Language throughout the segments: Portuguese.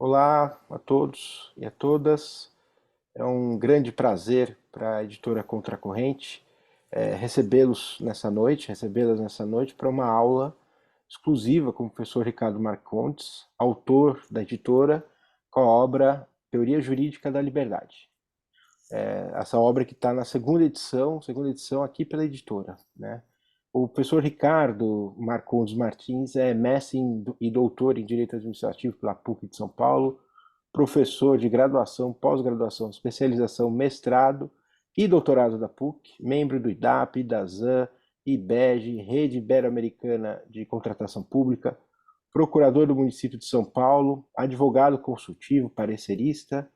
Olá a todos e a todas. É um grande prazer para a editora Contracorrente recebê-las nessa noite para uma aula exclusiva com o professor Ricardo Marcondes, autor da editora, com a obra Teoria Jurídica da Liberdade. Essa obra que está na segunda edição aqui pela editora, né? O professor Ricardo Marcondes Martins é mestre e doutor em Direito Administrativo pela PUC de São Paulo, professor de graduação, pós-graduação, especialização, mestrado e doutorado da PUC, membro do IDAP, da ZAN, IBEG, Rede Ibero-Americana de Contratação Pública, procurador do município de São Paulo, advogado consultivo, parecerista,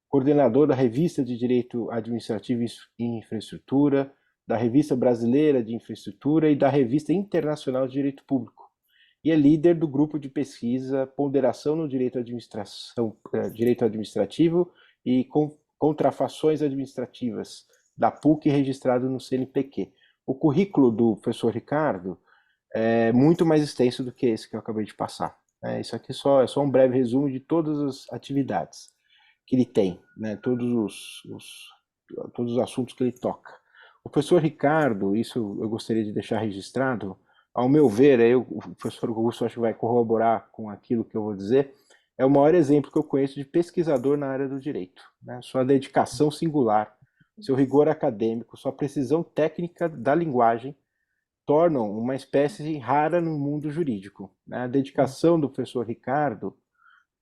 coordenador da Revista de Direito Administrativo e Infraestrutura, da Revista Brasileira de Infraestrutura e da Revista Internacional de Direito Público. E é líder do grupo de pesquisa Ponderação no Direito Administrativo e Contrafações Administrativas, da PUC, registrado no CNPq. O currículo do professor Ricardo é muito mais extenso do que esse que eu acabei de passar. Isso aqui é só um breve resumo de todas as atividades que ele tem, né? Todos os assuntos que ele toca. O professor Ricardo, isso eu gostaria de deixar registrado, ao meu ver, o professor Augusto acho que vai corroborar com aquilo que eu vou dizer, é o maior exemplo que eu conheço de pesquisador na área do direito, né? Sua dedicação singular, seu rigor acadêmico, sua precisão técnica da linguagem tornam uma espécie rara no mundo jurídico, né? A dedicação do professor Ricardo,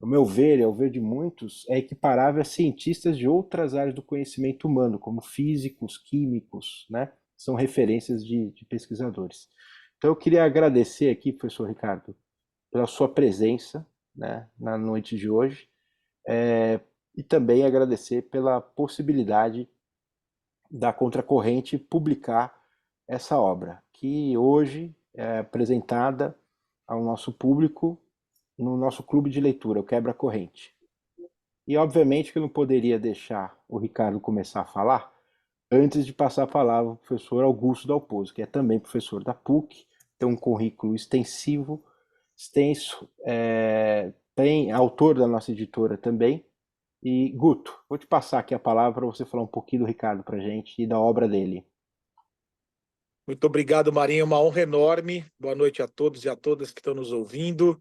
ao meu ver e ao ver de muitos, é equiparável a cientistas de outras áreas do conhecimento humano, como físicos, químicos, né? São referências de pesquisadores. Então eu queria agradecer aqui, professor Ricardo, pela sua presença, né, na noite de hoje, e também agradecer pela possibilidade da Contracorrente publicar essa obra, que hoje é apresentada ao nosso público no nosso clube de leitura, o Quebra Corrente. E obviamente que eu não poderia deixar o Ricardo começar a falar antes de passar a palavra ao professor Augusto Dalpozo, que é também professor da PUC, tem um currículo extensivo, extenso, tem autor da nossa editora também. E Guto, vou te passar aqui a palavra para você falar um pouquinho do Ricardo para a gente e da obra dele. Muito obrigado, Marinho. É uma honra enorme. Boa noite a todos e a todas que estão nos ouvindo.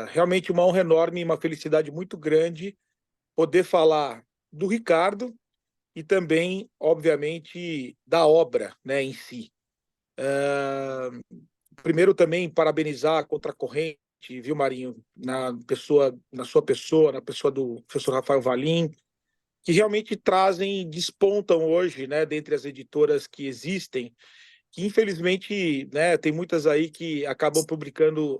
Realmente uma honra enorme e uma felicidade muito grande poder falar do Ricardo e também, obviamente, da obra, né, em si. Primeiro também parabenizar a Contracorrente, viu, Marinho, na sua pessoa, na pessoa do professor Rafael Valim, que realmente despontam hoje, né, dentre as editoras que existem, que infelizmente, né, tem muitas aí que acabam publicando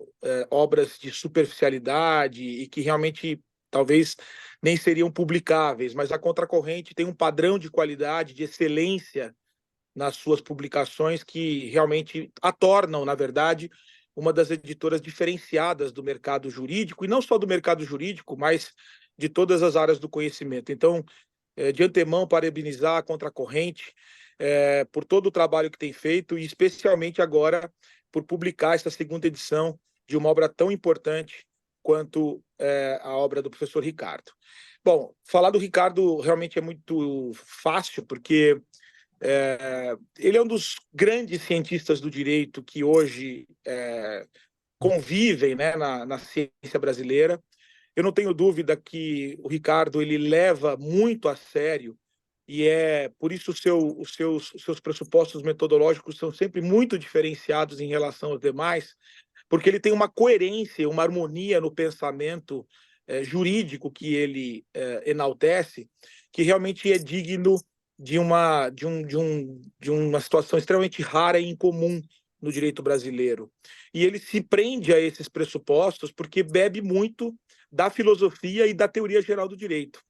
obras de superficialidade e que realmente talvez nem seriam publicáveis, mas a Contracorrente tem um padrão de qualidade, de excelência nas suas publicações que realmente a tornam, na verdade, uma das editoras diferenciadas do mercado jurídico, e não só do mercado jurídico, mas de todas as áreas do conhecimento. Então, de antemão, parabenizar a Contracorrente por todo o trabalho que tem feito e especialmente agora por publicar essa segunda edição de uma obra tão importante quanto a obra do professor Ricardo. Bom, falar do Ricardo realmente é muito fácil, porque ele é um dos grandes cientistas do direito que hoje convivem, né, na ciência brasileira. Eu não tenho dúvida que o Ricardo ele leva muito a sério e por isso os seus pressupostos metodológicos são sempre muito diferenciados em relação aos demais, porque ele tem uma coerência, uma harmonia no pensamento jurídico que ele enaltece, que realmente é digno de uma situação extremamente rara e incomum no direito brasileiro. E ele se prende a esses pressupostos porque bebe muito da filosofia e da teoria geral do direito.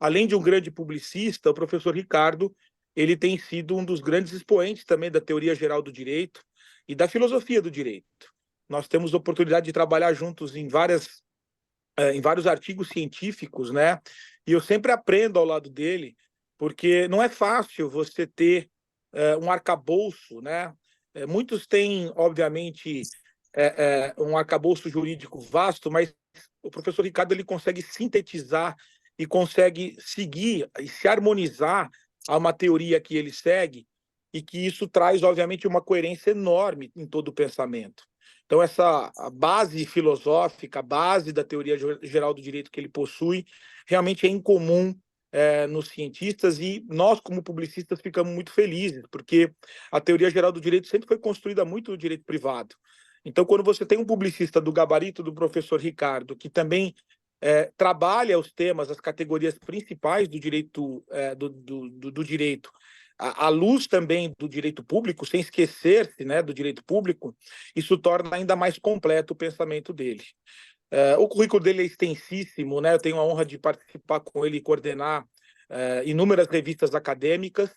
Além de um grande publicista, o professor Ricardo ele tem sido um dos grandes expoentes também da teoria geral do direito e da filosofia do direito. Nós temos a oportunidade de trabalhar juntos em vários artigos científicos, né? E eu sempre aprendo ao lado dele, porque não é fácil você ter um arcabouço, né? Muitos têm, obviamente, um arcabouço jurídico vasto, mas o professor Ricardo ele consegue sintetizar e consegue seguir e se harmonizar a uma teoria que ele segue, e que isso traz, obviamente, uma coerência enorme em todo o pensamento. Então, essa a base filosófica, a base da teoria geral do direito que ele possui, realmente é incomum nos cientistas, e nós, como publicistas, ficamos muito felizes, porque a teoria geral do direito sempre foi construída muito no direito privado. Então, quando você tem um publicista do gabarito do professor Ricardo, que também trabalha os temas, as categorias principais do direito, do direito, à luz também do direito público, sem esquecer-se, né, do direito público, isso torna ainda mais completo o pensamento dele. O currículo dele é extensíssimo, né? Eu tenho a honra de participar com ele e coordenar inúmeras revistas acadêmicas.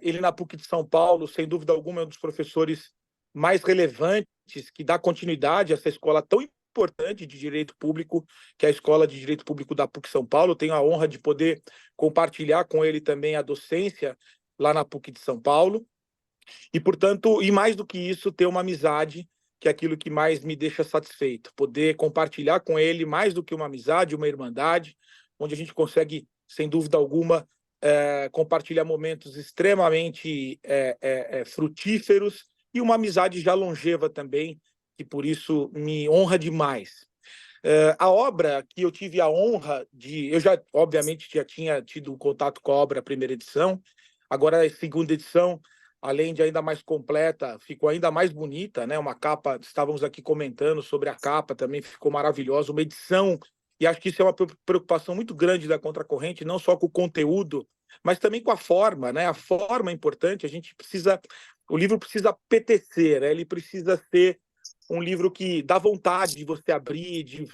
Ele na PUC de São Paulo, sem dúvida alguma, é um dos professores mais relevantes, que dá continuidade a essa escola tão importante de direito público, que é a Escola de Direito Público da PUC São Paulo. Tenho a honra de poder compartilhar com ele também a docência lá na PUC de São Paulo. E, portanto, e mais do que isso, ter uma amizade, que é aquilo que mais me deixa satisfeito. Poder compartilhar com ele mais do que uma amizade, uma irmandade, onde a gente consegue, sem dúvida alguma, compartilhar momentos extremamente frutíferos, e uma amizade já longeva também, que por isso me honra demais. A obra que eu tive a honra de... Eu já, obviamente, já tinha tido contato com a obra, a primeira edição, agora a segunda edição, além de ainda mais completa, ficou ainda mais bonita, né? Uma capa, estávamos aqui comentando sobre a capa, também ficou maravilhosa, uma edição, e acho que isso é uma preocupação muito grande da Contracorrente, não só com o conteúdo, mas também com a forma, né? A forma é importante, a gente precisa... O livro precisa apetecer, né? Ele precisa ser um livro que dá vontade de você abrir, de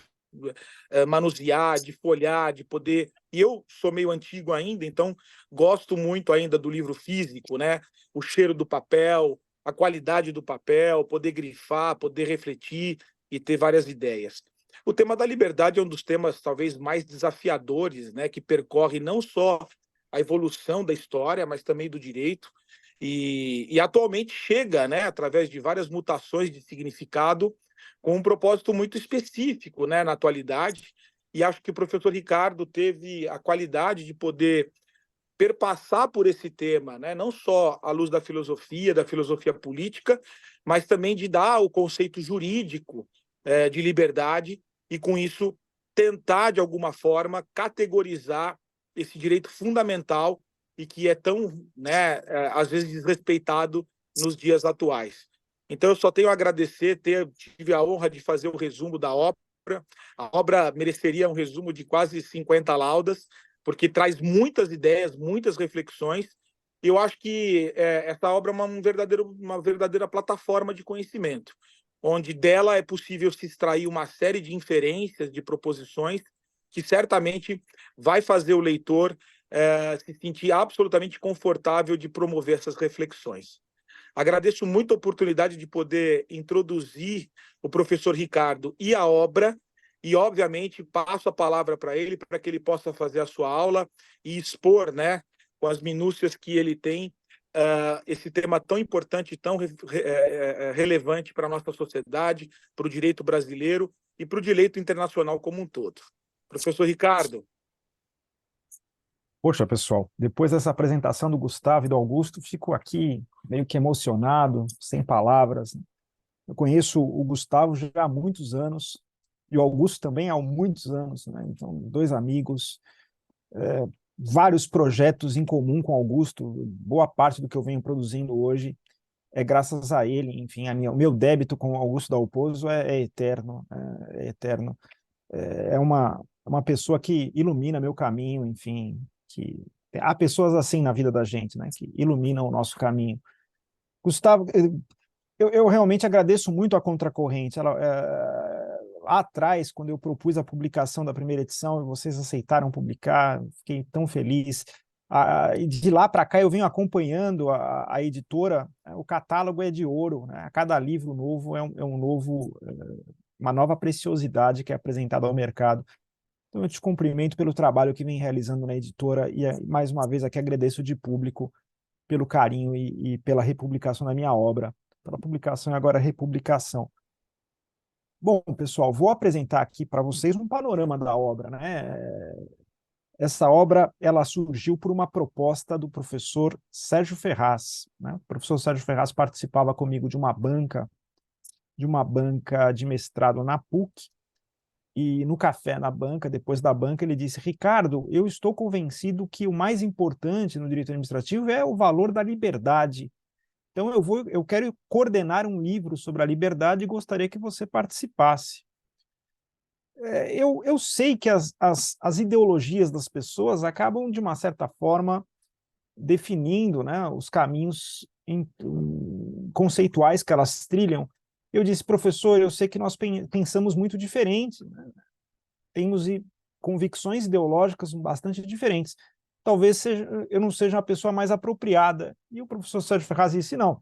manusear, de folhear, de poder... E eu sou meio antigo ainda, então gosto muito ainda do livro físico, né? O cheiro do papel, a qualidade do papel, poder grifar, poder refletir e ter várias ideias. O tema da liberdade é um dos temas talvez mais desafiadores, né? Que percorre não só a evolução da história, mas também do direito. E atualmente chega, né, através de várias mutações de significado, com um propósito muito específico, né, na atualidade, e acho que o professor Ricardo teve a qualidade de poder perpassar por esse tema, né, não só à luz da filosofia política, mas também de dar o conceito jurídico de liberdade, e com isso tentar, de alguma forma, categorizar esse direito fundamental e que é tão, né, às vezes desrespeitado nos dias atuais. Então, eu só tenho a agradecer, tive a honra de fazer o resumo da obra. A obra mereceria um resumo de quase 50 laudas, porque traz muitas ideias, muitas reflexões, e eu acho que essa obra é uma verdadeira plataforma de conhecimento, onde dela é possível se extrair uma série de inferências, de proposições, que certamente vai fazer o leitor se sentir absolutamente confortável de promover essas reflexões. Agradeço muito a oportunidade de poder introduzir o professor Ricardo e a obra, e, obviamente, passo a palavra para ele, para que ele possa fazer a sua aula e expor, né, com as minúcias que ele tem, esse tema tão importante, tão relevante para a nossa sociedade, para o direito brasileiro e para o direito internacional como um todo. Professor Ricardo. Poxa, pessoal, depois dessa apresentação do Gustavo e do Augusto, fico aqui meio que emocionado, sem palavras. Eu conheço o Gustavo já há muitos anos, e o Augusto também há muitos anos, né? Então, dois amigos, vários projetos em comum com o Augusto. Boa parte do que eu venho produzindo hoje é graças a ele. Enfim, o meu débito com o Augusto Dalpozo é eterno, é eterno. É uma pessoa que ilumina meu caminho, enfim, que há pessoas assim na vida da gente, né, que iluminam o nosso caminho. Gustavo, eu realmente agradeço muito a Contracorrente. Lá atrás, quando eu propus a publicação da primeira edição, vocês aceitaram publicar, fiquei tão feliz. E de lá para cá eu venho acompanhando a editora, o catálogo é de ouro, né? Cada livro novo é um novo, uma nova preciosidade que é apresentada ao mercado. Então eu te cumprimento pelo trabalho que vem realizando na editora e mais uma vez aqui agradeço de público pelo carinho e pela republicação da minha obra, pela publicação e agora republicação. Bom, pessoal, vou apresentar aqui para vocês um panorama da obra, né? Essa obra, ela surgiu por uma proposta do professor Sérgio Ferraz, né? O professor Sérgio Ferraz participava comigo de uma banca de mestrado na PUC, e no café na banca, depois da banca, ele disse: Ricardo, eu estou convencido que o mais importante no direito administrativo é o valor da liberdade. Então eu quero coordenar um livro sobre a liberdade e gostaria que você participasse. Eu sei que as ideologias das pessoas acabam, de uma certa forma, definindo, né, os caminhos conceituais que elas trilham. Eu disse: professor, eu sei que nós pensamos muito diferente, né? Temos convicções ideológicas bastante diferentes. Talvez eu não seja a pessoa mais apropriada. E o professor Sérgio Ferraz disse: não,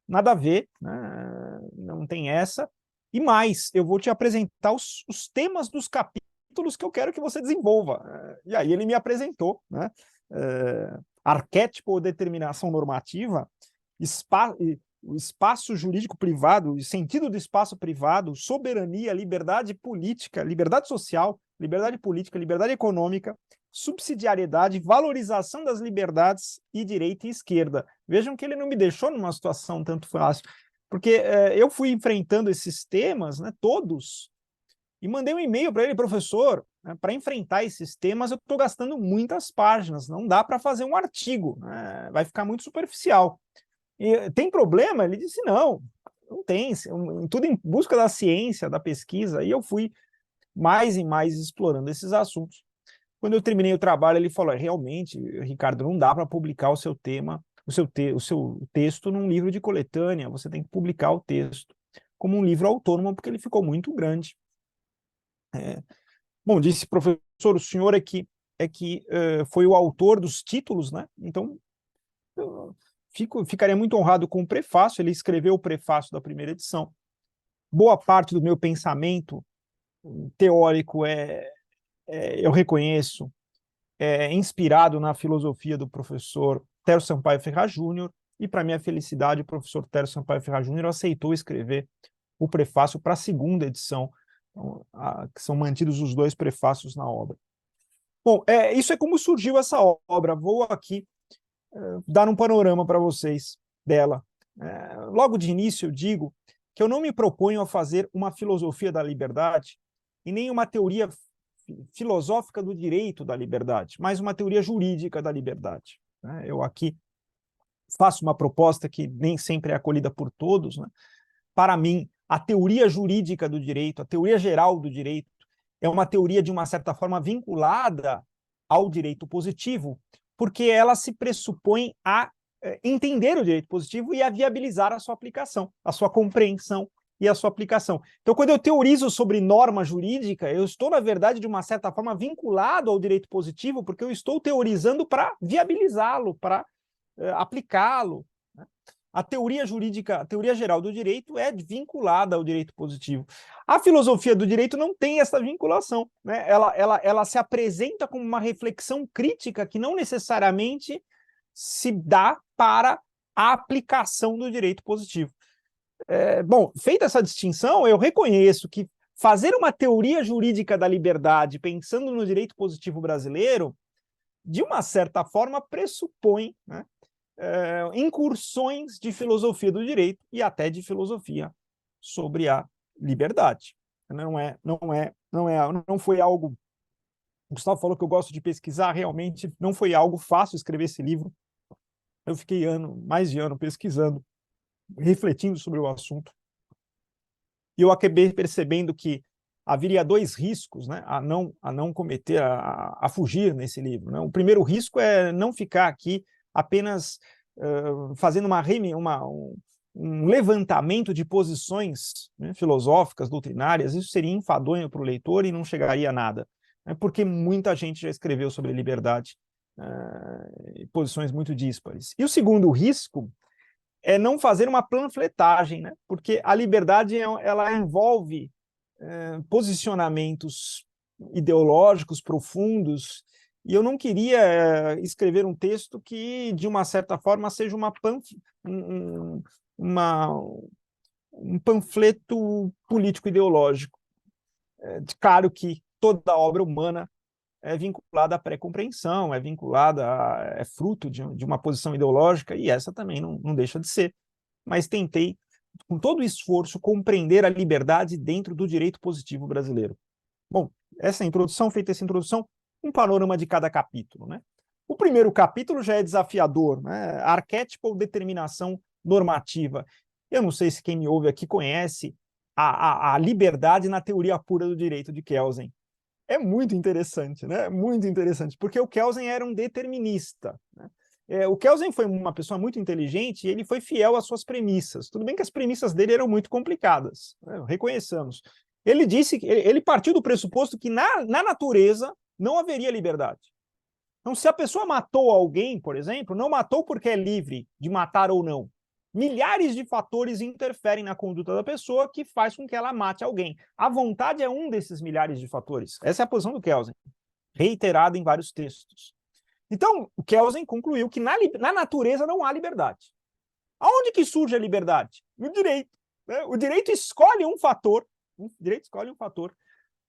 nada a ver, né? Não tem essa. E mais, eu vou te apresentar os temas dos capítulos que eu quero que você desenvolva. E aí ele me apresentou, né? Arquétipo ou determinação normativa, o espaço jurídico privado, o sentido do espaço privado, soberania, liberdade política, liberdade social, liberdade política, liberdade econômica, subsidiariedade, valorização das liberdades e direita e esquerda. Vejam que ele não me deixou numa situação tanto fácil, porque eu fui enfrentando esses temas, né, todos, e mandei um e-mail para ele: professor, né, para enfrentar esses temas eu estou gastando muitas páginas, não dá para fazer um artigo, né, vai ficar muito superficial. E tem problema? Ele disse: não, não tem, tudo em busca da ciência, da pesquisa, e eu fui mais e mais explorando esses assuntos. Quando eu terminei o trabalho, ele falou: realmente, Ricardo, não dá para publicar o seu tema, o seu texto num livro de coletânea, você tem que publicar o texto como um livro autônomo, porque ele ficou muito grande. Bom, disse: professor, o senhor é que foi o autor dos títulos, né? Então, eu ficaria muito honrado com o prefácio. Ele escreveu o prefácio da primeira edição. Boa parte do meu pensamento teórico eu reconheço, é inspirado na filosofia do professor Tércio Sampaio Ferraz Júnior, e, para minha felicidade, o professor Tércio Sampaio Ferraz Júnior aceitou escrever o prefácio para a segunda edição, então, que são mantidos os dois prefácios na obra. Bom, isso é como surgiu essa obra. Vou aqui dar um panorama para vocês dela. Logo de início eu digo que eu não me proponho a fazer uma filosofia da liberdade e nem uma teoria filosófica do direito da liberdade, mas uma teoria jurídica da liberdade. Eu aqui faço uma proposta que nem sempre é acolhida por todos, né? Para mim, a teoria jurídica do direito, a teoria geral do direito, é uma teoria, de uma certa forma, vinculada ao direito positivo, porque ela se pressupõe a entender o direito positivo e a viabilizar a sua aplicação, a sua compreensão e a sua aplicação. Então, quando eu teorizo sobre norma jurídica, eu estou, na verdade, de uma certa forma, vinculado ao direito positivo, porque eu estou teorizando para viabilizá-lo, para aplicá-lo. A teoria jurídica, a teoria geral do direito é vinculada ao direito positivo. A filosofia do direito não tem essa vinculação, né? Ela se apresenta como uma reflexão crítica que não necessariamente se dá para a aplicação do direito positivo. Bom, feita essa distinção, eu reconheço que fazer uma teoria jurídica da liberdade pensando no direito positivo brasileiro, de uma certa forma, pressupõe, né, incursões de filosofia do direito e até de filosofia sobre a liberdade. Não foi algo... O Gustavo falou que eu gosto de pesquisar, realmente não foi algo fácil escrever esse livro. Eu fiquei mais de ano pesquisando, refletindo sobre o assunto, e eu acabei percebendo que haveria dois riscos, né, a não cometer, a fugir nesse livro, né? O primeiro risco é não ficar aqui apenas fazendo um levantamento de posições, né, filosóficas, doutrinárias. Isso seria enfadonho para o leitor e não chegaria a nada, né, porque muita gente já escreveu sobre liberdade, posições muito díspares. E o segundo risco é não fazer uma panfletagem, né? Porque a liberdade ela envolve posicionamentos ideológicos profundos, e eu não queria escrever um texto que, de uma certa forma, seja um panfleto político-ideológico. Claro que toda obra humana é vinculada à pré-compreensão, é fruto de uma posição ideológica, e essa também não deixa de ser. Mas tentei, com todo o esforço, compreender a liberdade dentro do direito positivo brasileiro. Bom, feita essa introdução, um panorama de cada capítulo, né? O primeiro capítulo já é desafiador, né? Arquétipo ou determinação normativa. Eu não sei se quem me ouve aqui conhece a liberdade na teoria pura do direito de Kelsen. É muito interessante, né? Muito interessante, porque o Kelsen era um determinista, né? O Kelsen foi uma pessoa muito inteligente e ele foi fiel às suas premissas. Tudo bem que as premissas dele eram muito complicadas, né? Reconheçamos. Ele partiu do pressuposto que na natureza não haveria liberdade. Então, se a pessoa matou alguém, por exemplo, não matou porque é livre de matar ou não. Milhares de fatores interferem na conduta da pessoa que faz com que ela mate alguém. A vontade é um desses milhares de fatores. Essa é a posição do Kelsen, reiterada em vários textos. Então, o Kelsen concluiu que na natureza não há liberdade. Aonde que surge a liberdade? No direito, né? O direito escolhe um fator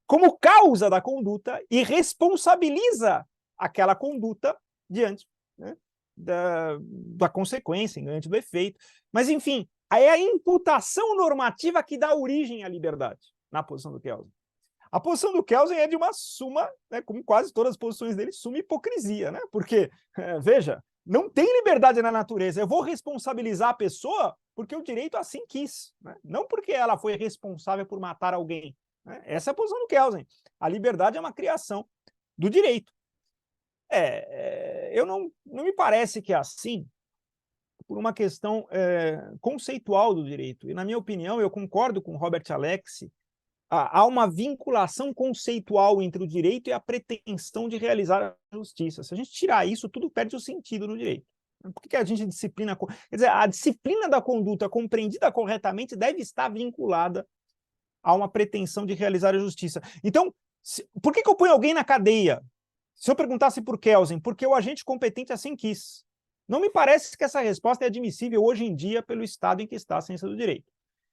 como causa da conduta e responsabiliza aquela conduta diante, né, da consequência, diante do efeito. Mas, enfim, é a imputação normativa que dá origem à liberdade, na posição do Kelsen. A posição do Kelsen é de uma suma, né, como quase todas as posições dele, suma hipocrisia, né? Porque, veja, não tem liberdade na natureza. Eu vou responsabilizar a pessoa porque o direito assim quis, né? Não porque ela foi responsável por matar alguém, né? Essa é a posição do Kelsen. A liberdade é uma criação do direito. Eu não me parece que é assim por uma questão conceitual do direito. E, na minha opinião, eu concordo com Robert Alexy, há uma vinculação conceitual entre o direito e a pretensão de realizar a justiça. Se a gente tirar isso, tudo perde o sentido no direito. Por que a gente disciplina? Quer dizer, a disciplina da conduta compreendida corretamente deve estar vinculada a uma pretensão de realizar a justiça. Então, por que eu ponho alguém na cadeia? Se eu perguntasse por Kelsen, porque o agente competente assim quis. Não me parece que essa resposta é admissível hoje em dia pelo estado em que está a ciência do direito.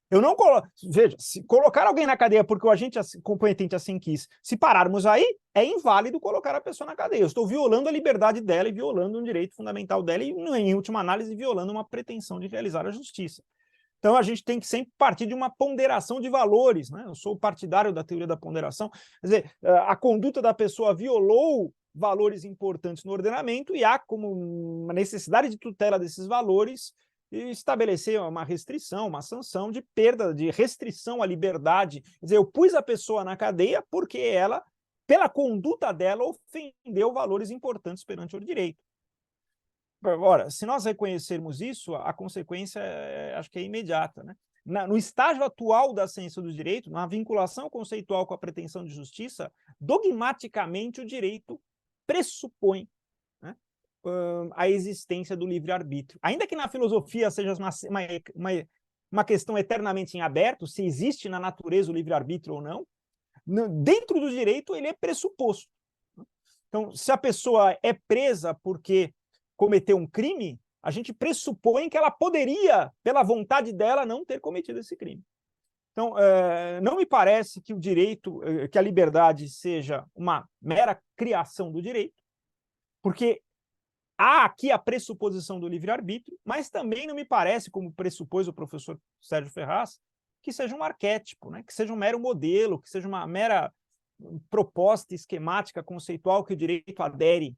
Eu não coloco. Veja, se colocar alguém na cadeia porque o agente competente assim quis, se pararmos aí, é inválido colocar a pessoa na cadeia. Eu estou violando a liberdade dela e violando um direito fundamental dela e, em última análise, violando uma pretensão de realizar a justiça. Então, a gente tem que sempre partir de uma ponderação de valores, né? Eu sou partidário da teoria da ponderação. Quer dizer, a conduta da pessoa violou valores importantes no ordenamento e há como uma necessidade de tutela desses valores e estabelecer uma restrição, uma sanção de perda, de restrição à liberdade. Quer dizer, eu pus a pessoa na cadeia porque ela, pela conduta dela, ofendeu valores importantes perante o direito. Ora, se nós reconhecermos isso, a consequência acho que é imediata, né? No estágio atual da ciência do direito, na vinculação conceitual com a pretensão de justiça, dogmaticamente o direito pressupõe, né, a existência do livre-arbítrio. Ainda que na filosofia seja uma questão eternamente em aberto, se existe na natureza o livre-arbítrio ou não, dentro do direito ele é pressuposto. Então, se a pessoa é presa porque cometeu um crime, a gente pressupõe que ela poderia, pela vontade dela, não ter cometido esse crime. Então, não me parece que o direito, que a liberdade seja uma mera criação do direito, porque há aqui a pressuposição do livre-arbítrio, mas também não me parece, como pressupôs o professor Sérgio Ferraz, que seja um arquétipo, né? Que seja um mero modelo, que seja uma mera proposta esquemática, conceitual que o direito adere.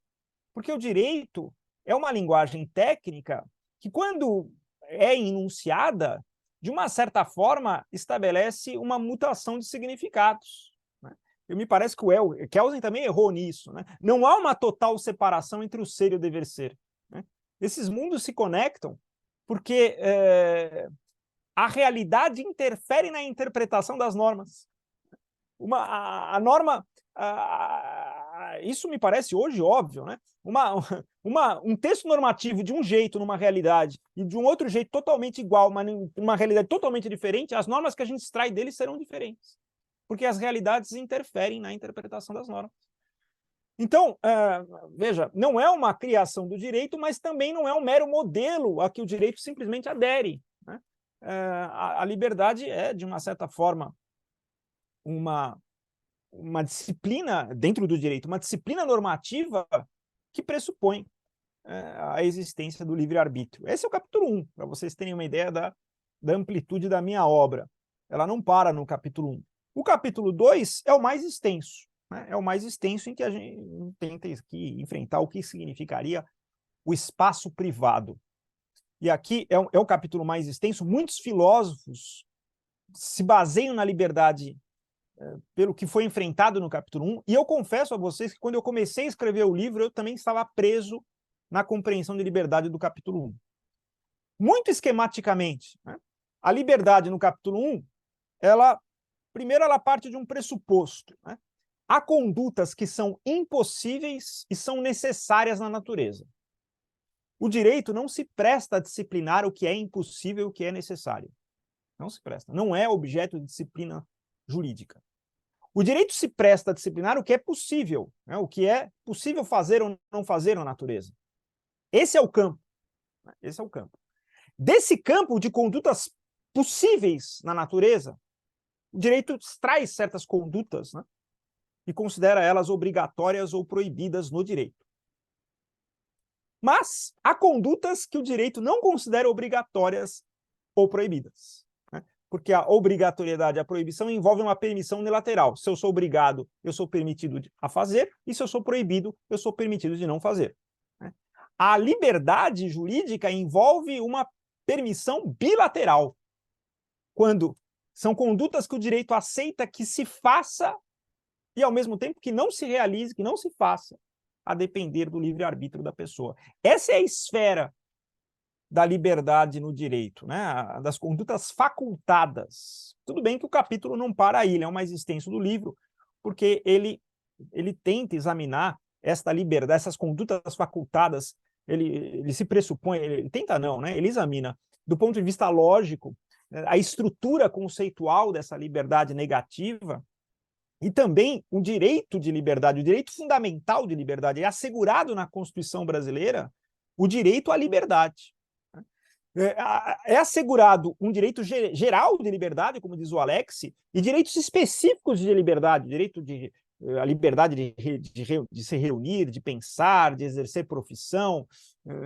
Porque o direito é uma linguagem técnica que, quando é enunciada, de uma certa forma, estabelece uma mutação de significados, né? E me parece que o Kelsen também errou nisso, né? Não há uma total separação entre o ser e o dever ser, né? Esses mundos se conectam porque a realidade interfere na interpretação das normas. A norma... isso me parece hoje óbvio, né? Um texto normativo de um jeito numa realidade e de um outro jeito totalmente igual, mas numa realidade totalmente diferente, as normas que a gente extrai dele serão diferentes, porque as realidades interferem na interpretação das normas. Então, veja, não é uma criação do direito, mas também não é um mero modelo a que o direito simplesmente adere, né? a liberdade é, de uma certa forma, uma disciplina dentro do direito, uma disciplina normativa que pressupõe a existência do livre-arbítrio. Esse é o capítulo 1, para vocês terem uma ideia da amplitude da minha obra. Ela não para no capítulo 1. O capítulo 2 é o mais extenso, né? É o mais extenso em que a gente tenta aqui enfrentar o que significaria o espaço privado. E aqui é o capítulo mais extenso. Muitos filósofos se baseiam na liberdade pelo que foi enfrentado no capítulo 1, e eu confesso a vocês que quando eu comecei a escrever o livro, eu também estava preso na compreensão de liberdade do capítulo 1. Muito esquematicamente, né? A liberdade no capítulo 1, primeiro ela parte de um pressuposto, né? Há condutas que são impossíveis e são necessárias na natureza. O direito não se presta a disciplinar o que é impossível e o que é necessário. Não se presta. Não é objeto de disciplina jurídica. O direito se presta a disciplinar o que é possível, né? O que é possível fazer ou não fazer na natureza. Esse é o campo. Esse é o campo. Desse campo de condutas possíveis na natureza, o direito extrai certas condutas, né? E considera elas obrigatórias ou proibidas no direito. Mas há condutas que o direito não considera obrigatórias ou proibidas, né? Porque a obrigatoriedade e a proibição envolvem uma permissão unilateral. Se eu sou obrigado, eu sou permitido a fazer, e se eu sou proibido, eu sou permitido de não fazer. A liberdade jurídica envolve uma permissão bilateral, quando são condutas que o direito aceita que se faça e, ao mesmo tempo, que não se realize, que não se faça, a depender do livre-arbítrio da pessoa. Essa é a esfera da liberdade no direito, né? Das condutas facultadas. Tudo bem que o capítulo não para aí, ele é o mais extenso do livro, porque ele tenta examinar esta liberdade, essas condutas facultadas, ele se pressupõe, ele tenta não, né? Ele examina, do ponto de vista lógico, a estrutura conceitual dessa liberdade negativa e também o direito de liberdade, o direito fundamental de liberdade. É assegurado na Constituição brasileira o direito à liberdade. É assegurado um direito geral de liberdade, como diz o Alex, e direitos específicos de liberdade, direito a liberdade de se reunir, de pensar, de exercer profissão,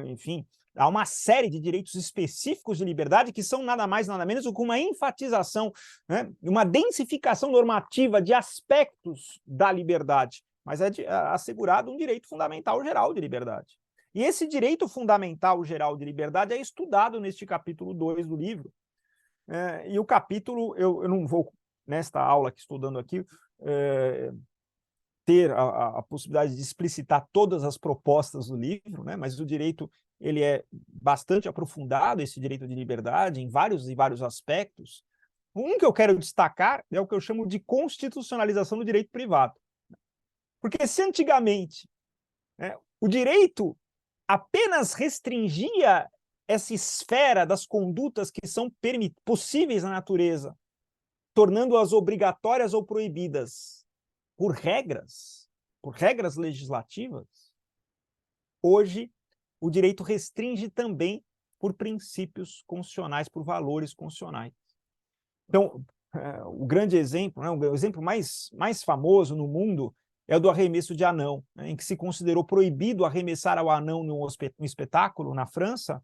enfim. Há uma série de direitos específicos de liberdade que são nada mais, nada menos do que uma enfatização, né, uma densificação normativa de aspectos da liberdade, mas é assegurado um direito fundamental geral de liberdade. E esse direito fundamental geral de liberdade é estudado neste capítulo 2 do livro. E o capítulo, eu não vou, nesta aula que estou dando aqui, ter a possibilidade de explicitar todas as propostas do livro, né? Mas o direito ele é bastante aprofundado, esse direito de liberdade, em vários e vários aspectos. Um que eu quero destacar é o que eu chamo de constitucionalização do direito privado. Porque se antigamente, né, o direito apenas restringia essa esfera das condutas que são possíveis na natureza, tornando-as obrigatórias ou proibidas por regras legislativas, hoje o direito restringe também por princípios constitucionais, por valores constitucionais. Então, o grande exemplo, né, o exemplo mais famoso no mundo é o do arremesso de anão, né, em que se considerou proibido arremessar ao anão no espetáculo na França,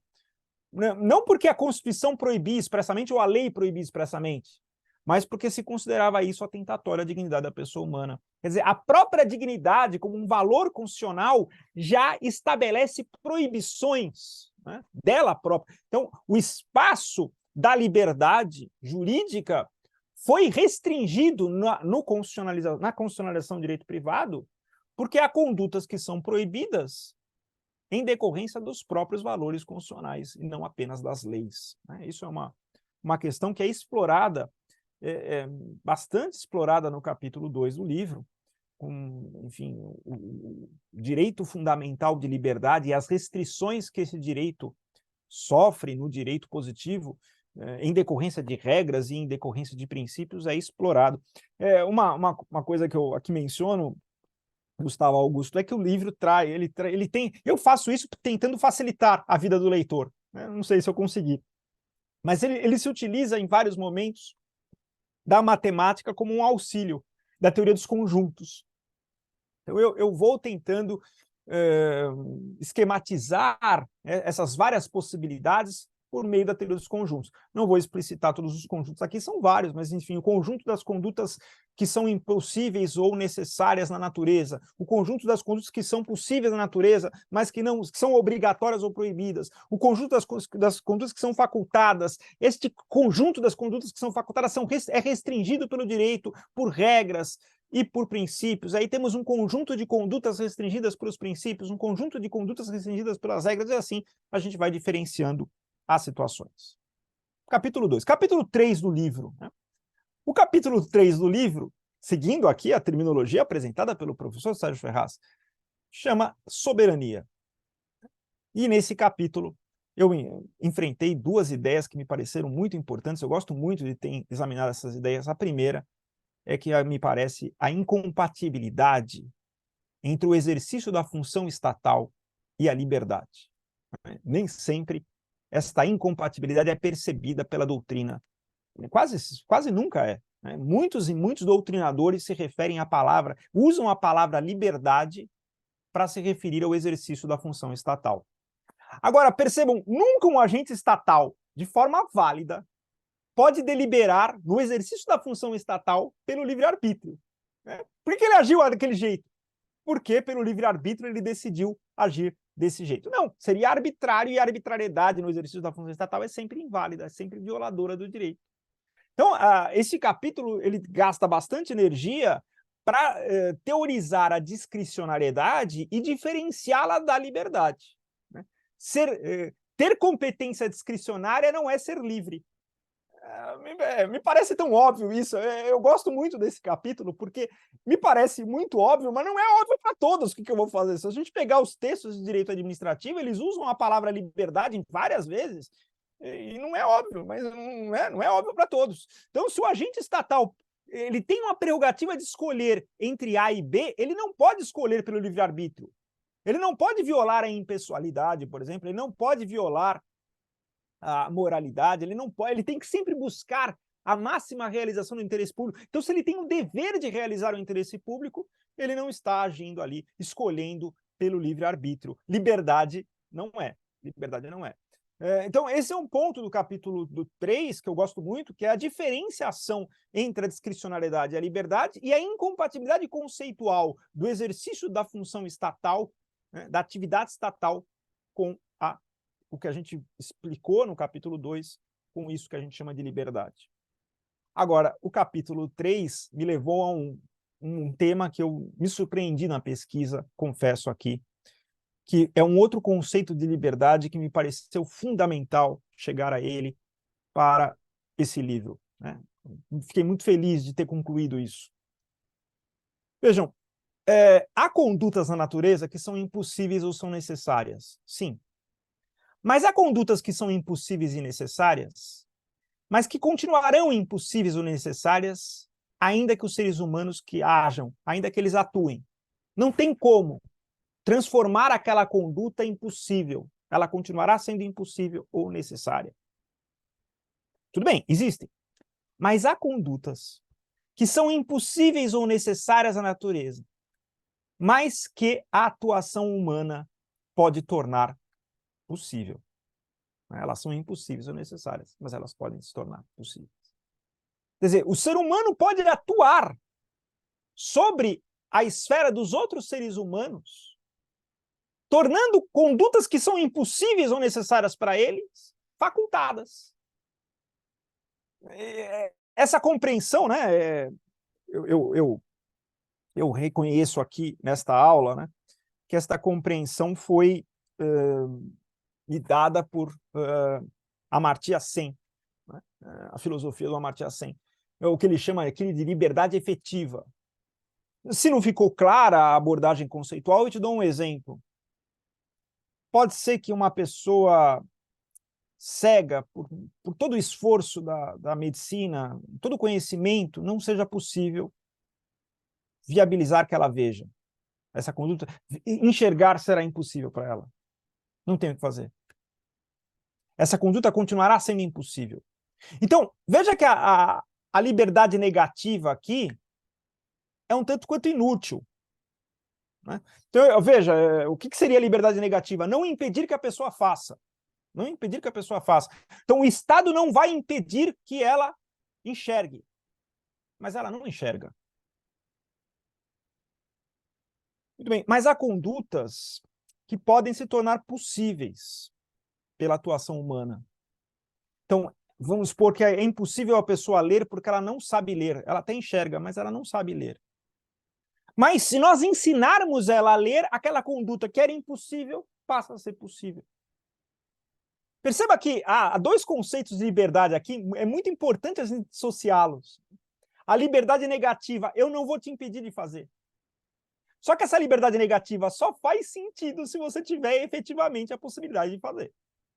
não porque a Constituição proibia expressamente ou a lei proibia expressamente, mas porque se considerava isso atentatório à dignidade da pessoa humana. Quer dizer, a própria dignidade, como um valor constitucional, já estabelece proibições, né, dela própria. Então, o espaço da liberdade jurídica foi restringido na constitucionalização do direito privado, porque há condutas que são proibidas em decorrência dos próprios valores constitucionais, e não apenas das leis, né? Isso é uma questão que é explorada, bastante explorada no capítulo 2 do livro, com, enfim, o direito fundamental de liberdade e as restrições que esse direito sofre no direito positivo, em decorrência de regras e em decorrência de princípios, é explorado. Uma coisa que eu aqui menciono, Gustavo Augusto, é que o livro eu faço isso tentando facilitar a vida do leitor, né? Não sei se eu consegui. Mas ele se utiliza em vários momentos da matemática como um auxílio da teoria dos conjuntos. Então, eu vou tentando esquematizar, né, essas várias possibilidades por meio da teoria dos conjuntos. Não vou explicitar todos os conjuntos aqui, são vários, mas, enfim, o conjunto das condutas que são impossíveis ou necessárias na natureza, o conjunto das condutas que são possíveis na natureza, mas que são obrigatórias ou proibidas, o conjunto das condutas que são facultadas. Este conjunto das condutas que são facultadas é restringido pelo direito, por regras e por princípios. Aí temos um conjunto de condutas restringidas pelos princípios, um conjunto de condutas restringidas pelas regras, e assim a gente vai diferenciando as situações. Capítulo 2. Capítulo 3 do livro, né? O capítulo 3 do livro, seguindo aqui a terminologia apresentada pelo professor Sérgio Ferraz, chama soberania. E nesse capítulo eu enfrentei duas ideias que me pareceram muito importantes. Eu gosto muito de ter examinado essas ideias. A primeira é que me parece a incompatibilidade entre o exercício da função estatal e a liberdade. Nem sempre esta incompatibilidade é percebida pela doutrina. Quase nunca é. Né? Muitos e muitos doutrinadores se referem à palavra, usam a palavra liberdade para se referir ao exercício da função estatal. Agora, percebam, nunca um agente estatal, de forma válida, pode deliberar no exercício da função estatal pelo livre-arbítrio. Né? Por que ele agiu daquele jeito? Porque pelo livre-arbítrio ele decidiu agir desse jeito. Não, seria arbitrário, e a arbitrariedade no exercício da função estatal é sempre inválida, é sempre violadora do direito. Então, esse capítulo ele gasta bastante energia para teorizar a discricionariedade e diferenciá-la da liberdade. Né? Ter competência discricionária não é ser livre. Me parece tão óbvio isso. Eu gosto muito desse capítulo, porque me parece muito óbvio, mas não é óbvio para todos o que eu vou fazer. Se a gente pegar os textos de direito administrativo, eles usam a palavra liberdade várias vezes, e não é óbvio, mas não é óbvio para todos. Então, se o agente estatal ele tem uma prerrogativa de escolher entre A e B, ele não pode escolher pelo livre-arbítrio. Ele não pode violar a impessoalidade, por exemplo, ele não pode violar a moralidade, ele tem que sempre buscar a máxima realização do interesse público. Então, se ele tem o dever de realizar o interesse público, ele não está agindo ali, escolhendo pelo livre-arbítrio. Liberdade não é. Liberdade não é. Então, esse é um ponto do capítulo 3 que eu gosto muito, que é a diferenciação entre a discricionariedade e a liberdade e a incompatibilidade conceitual do exercício da função estatal, né, da atividade estatal com o que a gente explicou no capítulo 2, com isso que a gente chama de liberdade. Agora, o capítulo 3 me levou a um tema que eu me surpreendi na pesquisa, confesso aqui, que é um outro conceito de liberdade que me pareceu fundamental chegar a ele para esse livro. Né? Fiquei muito feliz de ter concluído isso. Vejam, há condutas na natureza que são impossíveis ou são necessárias. Sim. Mas há condutas que são impossíveis e necessárias, mas que continuarão impossíveis ou necessárias, ainda que os seres humanos que hajam, ainda que eles atuem. Não tem como transformar aquela conduta em impossível. Ela continuará sendo impossível ou necessária. Tudo bem, existem. Mas há condutas que são impossíveis ou necessárias à natureza, mas que a atuação humana pode tornar possível. Elas são impossíveis ou necessárias, mas elas podem se tornar possíveis. Quer dizer, o ser humano pode atuar sobre a esfera dos outros seres humanos, tornando condutas que são impossíveis ou necessárias para eles facultadas. Essa compreensão, né, eu reconheço aqui nesta aula, né, que esta compreensão foi e dada por Amartya Sen, né? A filosofia do Amartya Sen. É o que ele chama aqui de liberdade efetiva. Se não ficou clara a abordagem conceitual, eu te dou um exemplo. Pode ser que uma pessoa cega, por todo o esforço da medicina, todo o conhecimento, não seja possível viabilizar que ela veja. Essa conduta, enxergar será impossível para ela. Não tem o que fazer. essa conduta continuará sendo impossível. Então, veja que a liberdade negativa aqui é um tanto quanto inútil, né? Então, veja, o que seria liberdade negativa? Não impedir que a pessoa faça. Não impedir que a pessoa faça. Então, o Estado não vai impedir que ela enxergue. Mas ela não enxerga. Muito bem, mas há condutas que podem se tornar possíveis pela atuação humana. Então, vamos supor que é impossível a pessoa ler porque ela não sabe ler. Ela até enxerga, mas ela não sabe ler. Mas se nós ensinarmos ela a ler, aquela conduta que era impossível passa a ser possível. Perceba que há dois conceitos de liberdade aqui, é muito importante a gente dissociá-los. A liberdade negativa, eu não vou te impedir de fazer. Só que essa liberdade negativa só faz sentido se você tiver efetivamente a possibilidade de fazer.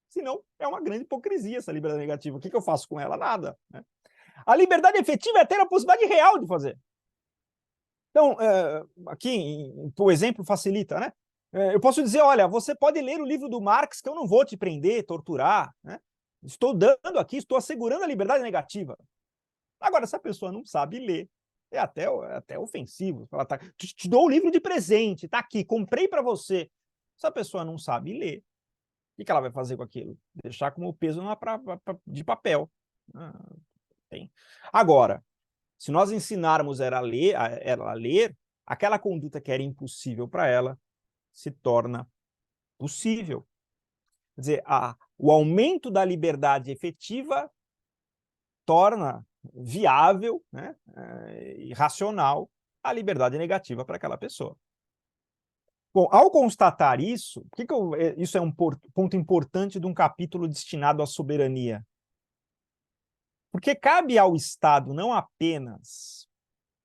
Senão, é uma grande hipocrisia essa liberdade negativa. O que eu faço com ela? Nada, né? A liberdade efetiva é ter a possibilidade real de fazer. Então, aqui, o exemplo facilita, né? Eu posso dizer, olha, você pode ler o livro do Marx, que eu não vou te prender, torturar, né? Estou dando aqui, estou assegurando a liberdade negativa. Agora, se a pessoa não sabe ler, é até ofensivo. Ela te dou o livro de presente, está aqui, comprei para você. Se a pessoa não sabe ler, o que ela vai fazer com aquilo? Deixar como peso de papel. Tem. Agora, se nós ensinarmos ela a ler, aquela conduta que era impossível para ela se torna possível. Quer dizer, o aumento da liberdade efetiva torna viável, né, e racional a liberdade negativa para aquela pessoa. Bom, ao constatar isso, isso é um ponto importante de um capítulo destinado à soberania? Porque cabe ao Estado não apenas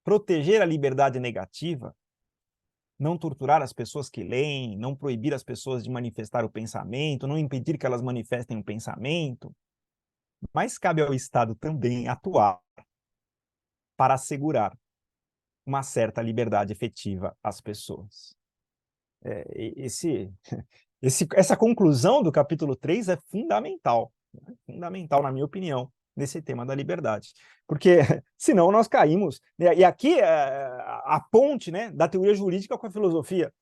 proteger a liberdade negativa, não torturar as pessoas que leem, não proibir as pessoas de manifestar o pensamento, não impedir que elas manifestem o pensamento, mas cabe ao Estado também atuar para assegurar uma certa liberdade efetiva às pessoas. Essa conclusão do capítulo 3 é fundamental, né? Fundamental, na minha opinião, nesse tema da liberdade. Porque, senão, nós caímos... Né? E aqui, a ponte, né, da teoria jurídica com a filosofia.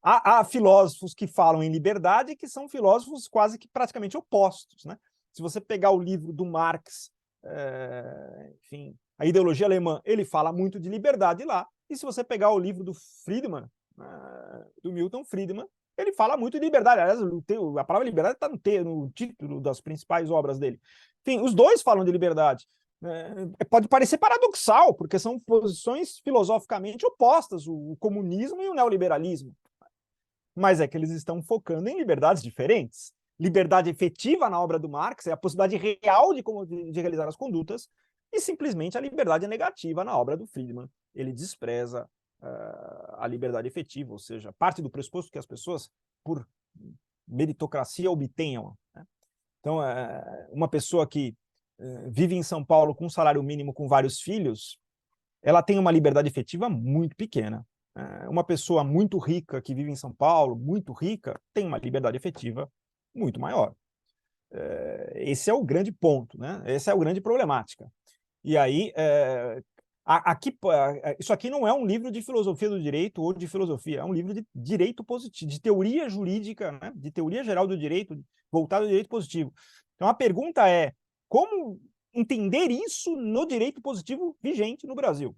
Há filósofos que falam em liberdade que são filósofos quase que praticamente opostos, né? Se você pegar o livro do Marx, enfim, a ideologia alemã, ele fala muito de liberdade lá. E se você pegar o livro do Friedman, do Milton Friedman, ele fala muito de liberdade. Aliás, a palavra liberdade está no título das principais obras dele. Enfim, os dois falam de liberdade. Pode parecer paradoxal, porque são posições filosoficamente opostas, o comunismo e o neoliberalismo. Mas é que eles estão focando em liberdades diferentes. Liberdade efetiva na obra do Marx é a possibilidade real de realizar as condutas, e simplesmente a liberdade negativa na obra do Friedman. Ele despreza a liberdade efetiva, ou seja, parte do pressuposto que as pessoas, por meritocracia, obtenham, né? Então, uma pessoa que vive em São Paulo com um salário mínimo com vários filhos, ela tem uma liberdade efetiva muito pequena. Uma pessoa muito rica que vive em São Paulo, muito rica, tem uma liberdade efetiva muito maior. Esse é o grande ponto, né? Essa é a grande problemática. E aí, isso aqui não é um livro de filosofia do direito ou de filosofia, é um livro de direito positivo, de teoria jurídica, né? De teoria geral do direito, voltado ao direito positivo. Então, a pergunta é, como entender isso no direito positivo vigente no Brasil?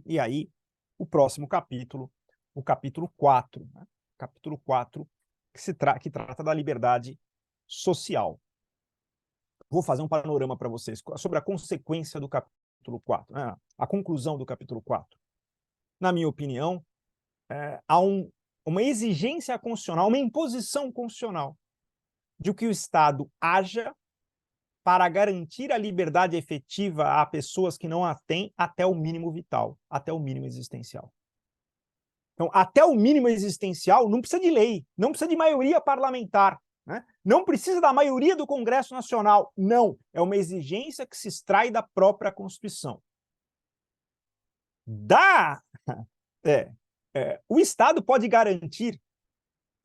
E aí, o próximo capítulo, o capítulo 4, né? Capítulo 4, que trata da liberdade social. Vou fazer um panorama para vocês sobre a consequência do capítulo 4, né? A conclusão do capítulo 4. Na minha opinião, há uma exigência constitucional, uma imposição constitucional de que o Estado haja para garantir a liberdade efetiva a pessoas que não a têm até o mínimo vital, até o mínimo existencial. Então, até o mínimo existencial não precisa de lei, não precisa de maioria parlamentar, né? Não precisa da maioria do Congresso Nacional, não. É uma exigência que se extrai da própria Constituição. O Estado pode garantir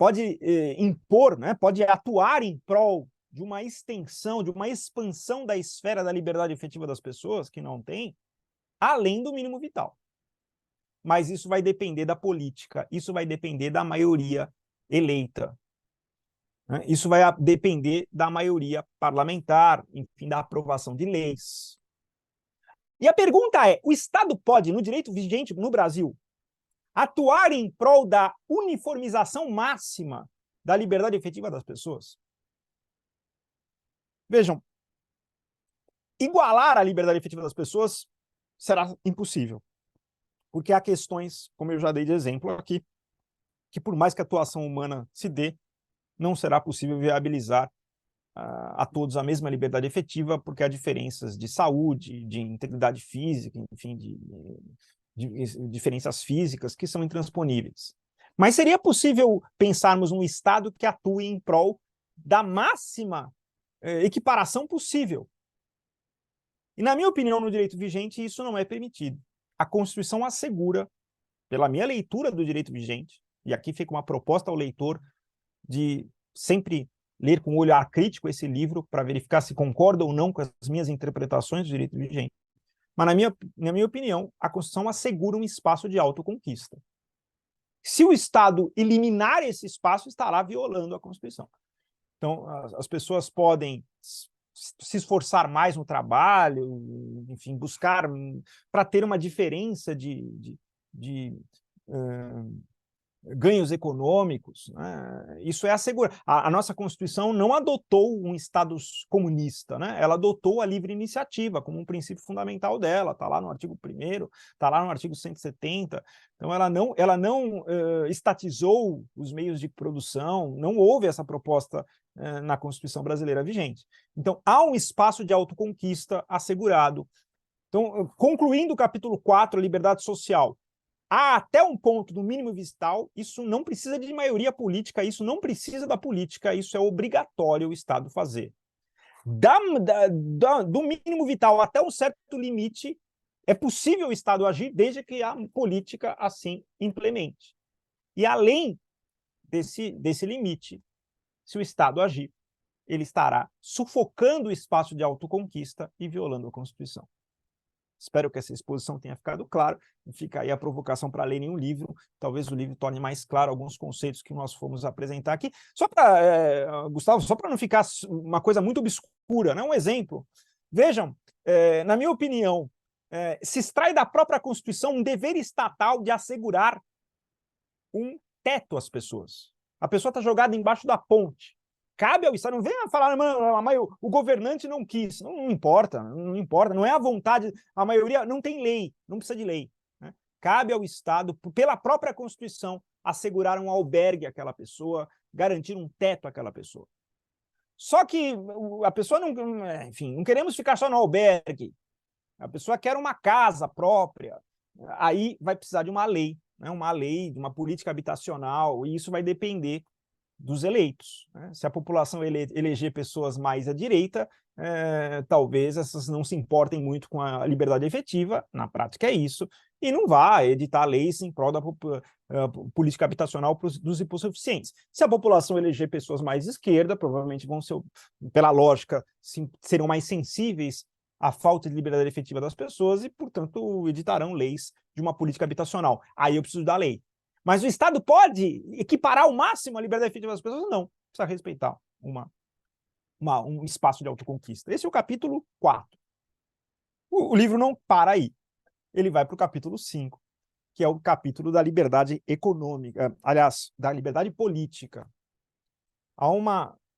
pode impor, né, pode atuar em prol de uma extensão, de uma expansão da esfera da liberdade efetiva das pessoas, que não tem, além do mínimo vital. Mas isso vai depender da política, isso vai depender da maioria eleita, né? Isso vai depender da maioria parlamentar, enfim, da aprovação de leis. E a pergunta é, o Estado pode, no direito vigente no Brasil, atuar em prol da uniformização máxima da liberdade efetiva das pessoas? Vejam, igualar a liberdade efetiva das pessoas será impossível, porque há questões, como eu já dei de exemplo aqui, que por mais que a atuação humana se dê, não será possível viabilizar a todos a mesma liberdade efetiva, porque há diferenças de saúde, de integridade física, enfim, de diferenças físicas que são intransponíveis. Mas seria possível pensarmos um Estado que atue em prol da máxima equiparação possível. E, na minha opinião, no direito vigente, isso não é permitido. A Constituição assegura, pela minha leitura do direito vigente, e aqui fica uma proposta ao leitor de sempre ler com olhar crítico esse livro para verificar se concorda ou não com as minhas interpretações do direito vigente. Mas, na minha opinião, a Constituição assegura um espaço de autoconquista. Se o Estado eliminar esse espaço, estará violando a Constituição. Então, as pessoas podem se esforçar mais no trabalho, enfim, buscar para ter uma diferença de ganhos econômicos, né? Isso é assegurar. A nossa Constituição não adotou um Estado comunista, né? Ela adotou a livre iniciativa como um princípio fundamental dela, está lá no artigo 1º, está lá no artigo 170. Então, ela não estatizou os meios de produção, não houve essa proposta na Constituição brasileira vigente. Então, há um espaço de autoconquista assegurado. Então, concluindo o capítulo 4, a liberdade social, há até um ponto do mínimo vital, isso não precisa de maioria política, isso não precisa da política, isso é obrigatório o Estado fazer. Do mínimo vital até um certo limite, é possível o Estado agir desde que a política assim implemente. E além desse limite, se o Estado agir, ele estará sufocando o espaço de autoconquista e violando a Constituição. Espero que essa exposição tenha ficado claro. Fica aí a provocação para lerem um livro. Talvez o livro torne mais claro alguns conceitos que nós fomos apresentar aqui. Só para, Gustavo, só para não ficar uma coisa muito obscura, né? Um exemplo. Vejam, na minha opinião, se extrai da própria Constituição um dever estatal de assegurar um teto às pessoas. A pessoa está jogada embaixo da ponte. Cabe ao Estado, não venha falar, o governante não quis. Não importa, não é a vontade, a maioria não tem lei, não precisa de lei, né? Cabe ao Estado, pela própria Constituição, assegurar um albergue àquela pessoa, garantir um teto àquela pessoa. Só que a pessoa enfim, não queremos ficar só no albergue, a pessoa quer uma casa própria, aí vai precisar de uma lei, né? Uma lei, de uma política habitacional, e isso vai depender dos eleitos, né? Se a população eleger pessoas mais à direita, talvez essas não se importem muito com a liberdade efetiva, na prática é isso, e não vá editar leis em prol da política habitacional dos hipossuficientes. Se a população eleger pessoas mais à esquerda, provavelmente vão ser, pela lógica, serão mais sensíveis à falta de liberdade efetiva das pessoas e, portanto, editarão leis de uma política habitacional. Aí eu preciso da lei. Mas o Estado pode equiparar ao máximo a liberdade efetiva das pessoas? Não. Precisa respeitar um espaço de autoconquista. Esse é o capítulo 4. O livro não para aí. Ele vai para o capítulo 5, que é o capítulo da liberdade econômica, aliás, da liberdade política.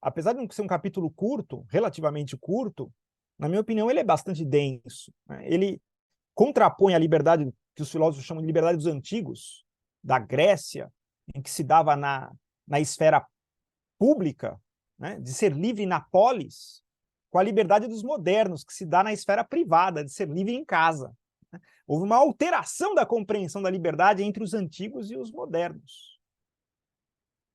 Apesar de não ser um capítulo curto, relativamente curto, na minha opinião, ele é bastante denso, né? Ele contrapõe a liberdade que os filósofos chamam de liberdade dos antigos, da Grécia, em que se dava na esfera pública, né, de ser livre na polis, com a liberdade dos modernos, que se dá na esfera privada, de ser livre em casa. Né? Houve uma alteração da compreensão da liberdade entre os antigos e os modernos.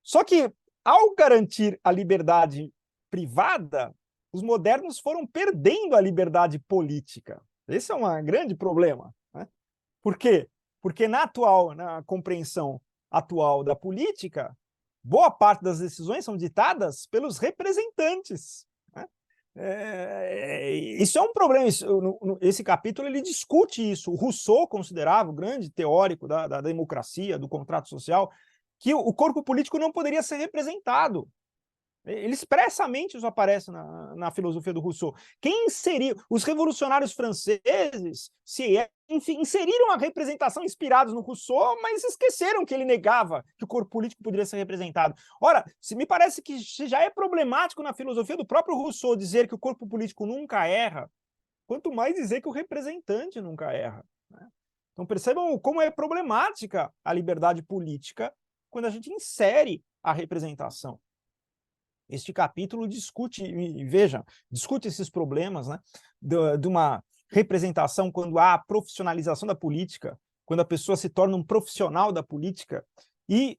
Só que, ao garantir a liberdade privada, os modernos foram perdendo a liberdade política. Esse é um grande problema, né? Por quê? Porque na compreensão atual da política, boa parte das decisões são ditadas pelos representantes, né? Isso é um problema. Esse capítulo ele discute isso. O Rousseau considerava, o grande teórico da democracia, do contrato social, que o corpo político não poderia ser representado. Ele expressamente isso aparece na filosofia do Rousseau. Quem inseriu? Os revolucionários franceses inseriram a representação inspirados no Rousseau, mas esqueceram que ele negava que o corpo político poderia ser representado. Ora, me parece que já é problemático na filosofia do próprio Rousseau dizer que o corpo político nunca erra, quanto mais dizer que o representante nunca erra, né? Então percebam como é problemática a liberdade política quando a gente insere a representação. Este capítulo discute, veja, discute esses problemas, né, de uma representação quando há a profissionalização da política, quando a pessoa se torna um profissional da política, e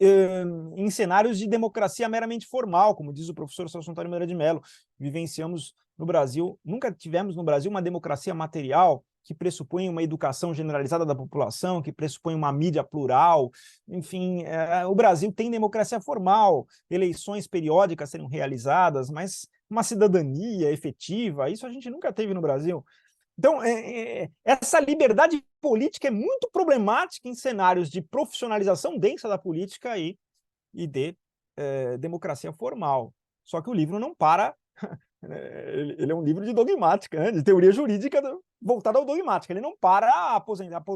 em cenários de democracia meramente formal, como diz o professor Celso Antônio Moreira de Mello. Vivenciamos no Brasil, nunca tivemos no Brasil uma democracia material que pressupõe uma educação generalizada da população, que pressupõe uma mídia plural. Enfim, o Brasil tem democracia formal, eleições periódicas serem realizadas, mas uma cidadania efetiva, isso a gente nunca teve no Brasil. Então, essa liberdade política é muito problemática em cenários de profissionalização densa da política e de democracia formal. Só que o livro não para... Ele é um livro de dogmática, né? De teoria jurídica voltada ao dogmática. Ele não para a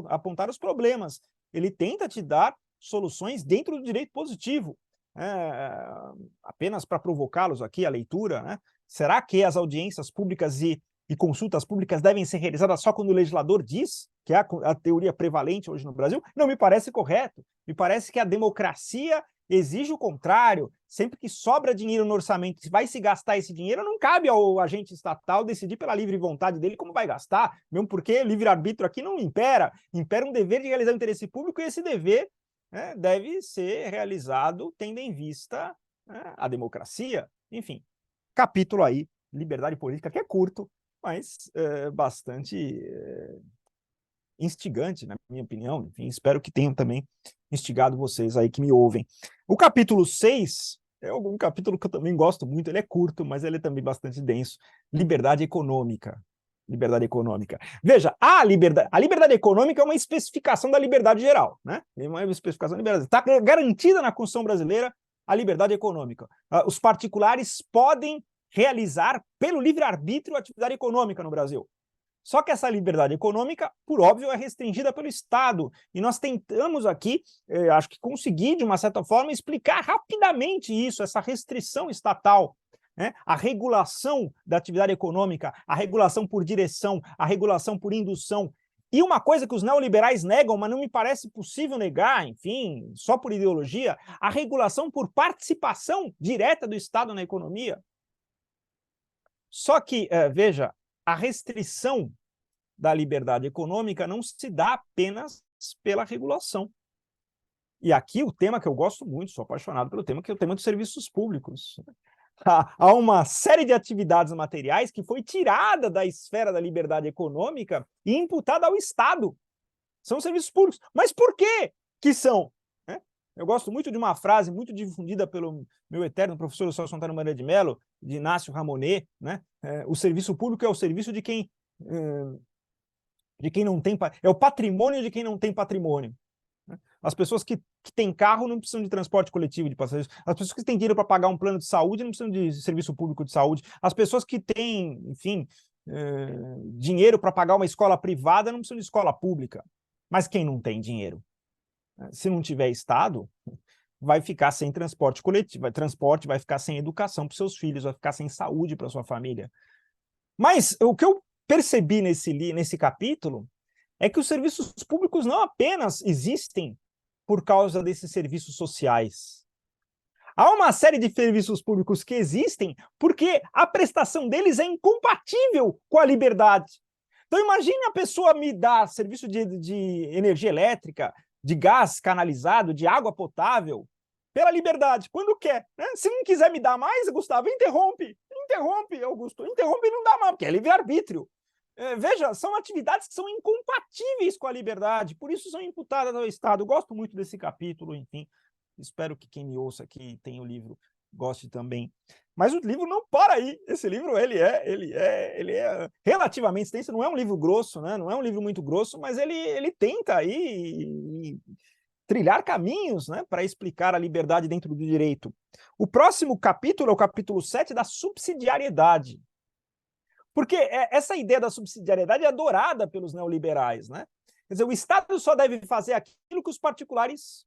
apontar os problemas. Ele tenta te dar soluções dentro do direito positivo. Apenas para provocá-los aqui, a leitura, né? Será que as audiências públicas e consultas públicas devem ser realizadas só quando o legislador diz, que é a teoria prevalente hoje no Brasil? Não me parece correto. Me parece que a democracia exige o contrário. Sempre que sobra dinheiro no orçamento, se vai se gastar esse dinheiro, não cabe ao agente estatal decidir pela livre vontade dele como vai gastar, mesmo porque livre-arbítrio aqui não impera. Impera um dever de realizar o interesse público, e esse dever, né, deve ser realizado tendo em vista, né, a democracia. Enfim, capítulo aí, liberdade política, que é curto, mas bastante instigante, na minha opinião. Enfim, espero que tenham também instigado vocês aí que me ouvem. O capítulo 6 é um capítulo que eu também gosto muito. Ele é curto, mas ele é também bastante denso. Liberdade econômica. Liberdade econômica. Veja, a liberdade econômica é uma especificação da liberdade geral, né? É uma especificação da liberdade. Está garantida na Constituição brasileira a liberdade econômica. Os particulares podem realizar, pelo livre-arbítrio, atividade econômica no Brasil. Só que essa liberdade econômica, por óbvio, é restringida pelo Estado. E nós tentamos aqui, acho que conseguir, de uma certa forma, explicar rapidamente isso, essa restrição estatal, né? A regulação da atividade econômica, a regulação por direção, a regulação por indução. E uma coisa que os neoliberais negam, mas não me parece possível negar, enfim, só por ideologia, a regulação por participação direta do Estado na economia. Só que, veja, a restrição da liberdade econômica não se dá apenas pela regulação. E aqui o tema que eu gosto muito, sou apaixonado pelo tema, que é o tema dos serviços públicos. Há uma série de atividades materiais que foi tirada da esfera da liberdade econômica e imputada ao Estado. São serviços públicos. Mas por que são? Eu gosto muito de uma frase muito difundida pelo meu eterno professor Celso Antônio Moreira de Mello, de Inácio Ramonet, né? O serviço público é o serviço de quem não tem... É o patrimônio de quem não tem patrimônio. As pessoas que têm carro não precisam de transporte coletivo de passageiros. As pessoas que têm dinheiro para pagar um plano de saúde não precisam de serviço público de saúde. As pessoas que têm, enfim, dinheiro para pagar uma escola privada não precisam de escola pública. Mas quem não tem dinheiro? Se não tiver Estado, vai ficar sem transporte coletivo, vai ficar sem educação para os seus filhos, vai ficar sem saúde para a sua família. Mas o que eu percebi nesse capítulo é que os serviços públicos não apenas existem por causa desses serviços sociais. Há uma série de serviços públicos que existem porque a prestação deles é incompatível com a liberdade. Então imagine a pessoa me dar serviço de energia elétrica, de gás canalizado, de água potável, pela liberdade, quando quer, né? Se não quiser me dar mais, Gustavo, interrompe, Augusto, interrompe e não dá mais, porque é livre-arbítrio. Veja, são atividades que são incompatíveis com a liberdade, por isso são imputadas ao Estado. Eu gosto muito desse capítulo, enfim, Espero que quem me ouça aqui tem o livro goste também. Mas o livro não para aí. Esse livro ele é relativamente extenso. Não é um livro grosso, né? Não é um livro muito grosso, mas ele tenta aí trilhar caminhos, né, para explicar a liberdade dentro do direito. O próximo capítulo é o capítulo 7 da subsidiariedade. Porque essa ideia da subsidiariedade é adorada pelos neoliberais, né? Quer dizer, o Estado só deve fazer aquilo que os particulares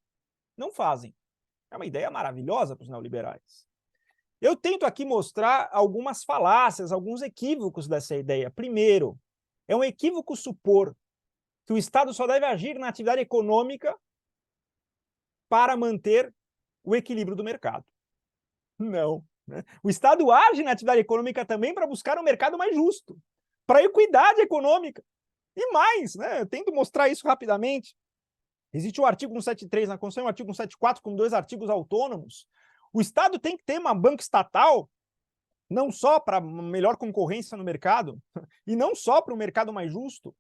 não fazem. É uma ideia maravilhosa para os neoliberais. Eu tento aqui mostrar algumas falácias, alguns equívocos dessa ideia. Primeiro, é um equívoco supor que o Estado só deve agir na atividade econômica para manter o equilíbrio do mercado. Não. Né? O Estado age na atividade econômica também para buscar um mercado mais justo, para a equidade econômica. E mais, né? Eu tento mostrar isso rapidamente. Existe o artigo 173 na Constituição e o artigo 174 com 2 artigos autônomos. O Estado tem que ter uma banca estatal, não só para melhor concorrência no mercado, e não só para um mercado mais justo.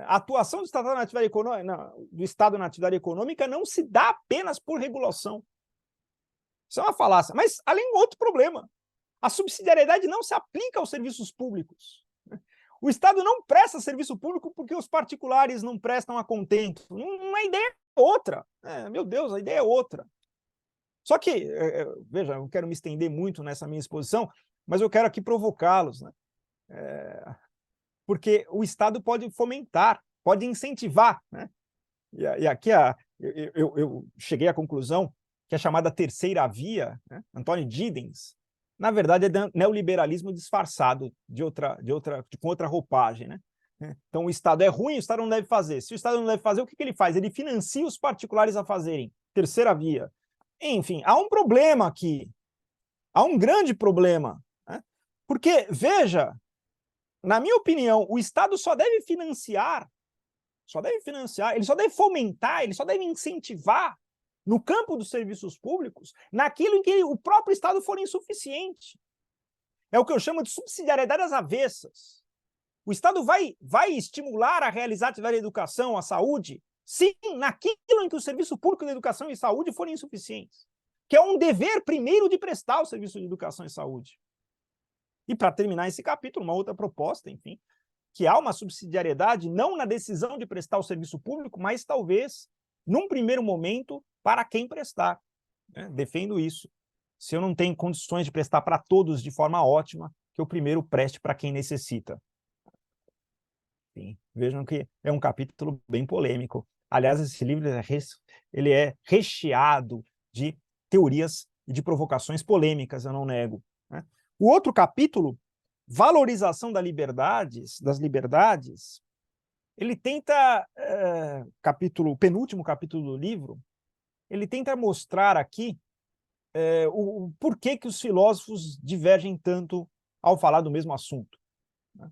A atuação do Estado na atividade econômica não se dá apenas por regulação. Isso é uma falácia. Mas, além de um outro problema, a subsidiariedade não se aplica aos serviços públicos. O Estado não presta serviço público porque os particulares não prestam a contento. A ideia é outra. Meu Deus, a ideia é outra. Só que, veja, eu não quero me estender muito nessa minha exposição, mas eu quero aqui provocá-los, né? Porque o Estado pode fomentar, pode incentivar, né? E aqui eu cheguei à conclusão que a chamada terceira via, né, Antônio Giddens, na verdade é neoliberalismo disfarçado com outra roupagem, né? Então o Estado é ruim, o Estado não deve fazer. Se o Estado não deve fazer, o que ele faz? Ele financia os particulares a fazerem. Terceira via. Enfim, há um problema aqui. Há um grande problema. Né? Porque, veja, na minha opinião, o Estado só deve financiar, ele só deve fomentar, ele só deve incentivar no campo dos serviços públicos, naquilo em que o próprio Estado for insuficiente. É o que eu chamo de subsidiariedade às avessas. O Estado vai estimular a realizar atividade de educação, a saúde, sim, naquilo em que o serviço público de educação e saúde forem insuficientes, que é um dever primeiro de prestar o serviço de educação e saúde. E para terminar esse capítulo, uma outra proposta, enfim, que há uma subsidiariedade não na decisão de prestar o serviço público, mas talvez, num primeiro momento, para quem prestar. Né? Defendo isso. Se eu não tenho condições de prestar para todos de forma ótima, que eu primeiro preste para quem necessita. Sim, vejam que é um capítulo bem polêmico. Aliás, esse livro ele é recheado de teorias e de provocações polêmicas, eu não nego. Né? O outro capítulo, valorização das liberdades, ele tenta, penúltimo capítulo do livro, ele tenta mostrar aqui o porquê que os filósofos divergem tanto ao falar do mesmo assunto. Né?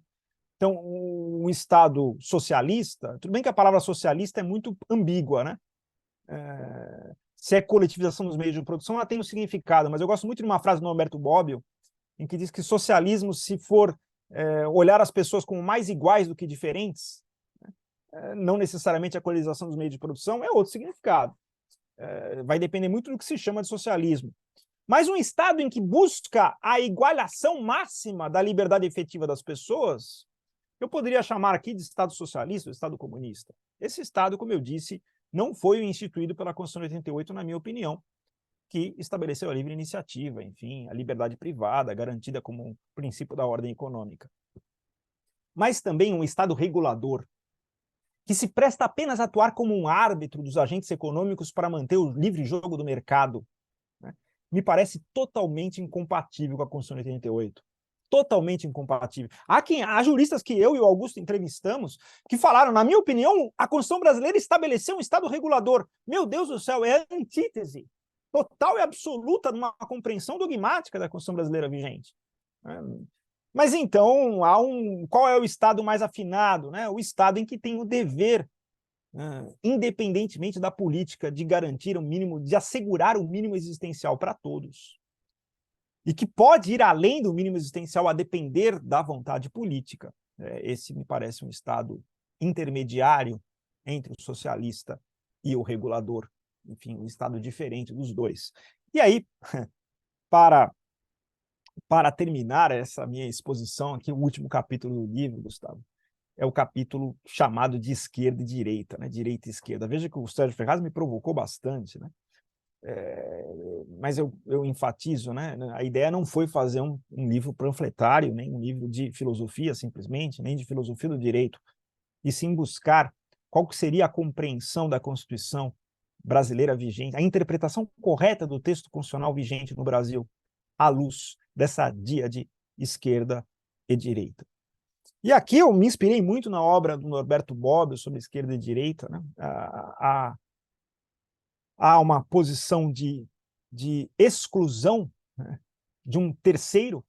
Então, um Estado socialista, tudo bem que a palavra socialista é muito ambígua, né? Se é coletivização dos meios de produção, ela tem um significado, mas eu gosto muito de uma frase do Norberto Bobbio, em que diz que socialismo, se for olhar as pessoas como mais iguais do que diferentes, não necessariamente a coletivização dos meios de produção, é outro significado. Vai depender muito do que se chama de socialismo. Mas um Estado em que busca a igualação máxima da liberdade efetiva das pessoas, eu poderia chamar aqui de Estado socialista ou Estado comunista. Esse Estado, como eu disse, não foi instituído pela Constituição de 88, na minha opinião, que estabeleceu a livre iniciativa, enfim, a liberdade privada, garantida como um princípio da ordem econômica. Mas também um Estado regulador, que se presta apenas a atuar como um árbitro dos agentes econômicos para manter o livre jogo do mercado, né? Me parece totalmente incompatível com a Constituição de 88. Totalmente incompatível. Há juristas que eu e o Augusto entrevistamos que falaram, na minha opinião, a Constituição brasileira estabeleceu um Estado regulador. Meu Deus do céu, é a antítese total e absoluta de uma compreensão dogmática da Constituição brasileira vigente. Mas então, qual é o Estado mais afinado? Né? O Estado em que tem o dever, independentemente da política, de garantir o mínimo, de assegurar o mínimo existencial para todos. E que pode ir além do mínimo existencial a depender da vontade política. Esse me parece um Estado intermediário entre o socialista e o regulador. enfim, um estado diferente dos dois. E aí, para terminar essa minha exposição aqui, o último capítulo do livro, Gustavo, é o capítulo chamado de esquerda e direita, né? Direita e esquerda. Veja que o Sérgio Ferraz me provocou bastante, né? Mas eu enfatizo, né? A ideia não foi fazer um livro panfletário, nem um livro de filosofia, simplesmente, nem de filosofia do direito, e sim buscar qual que seria a compreensão da Constituição brasileira vigente, a interpretação correta do texto constitucional vigente no Brasil, à luz dessa dia de esquerda e direita. E aqui eu me inspirei muito na obra do Norberto Bobbio sobre esquerda e direita, né? Há uma posição de exclusão, né, de um terceiro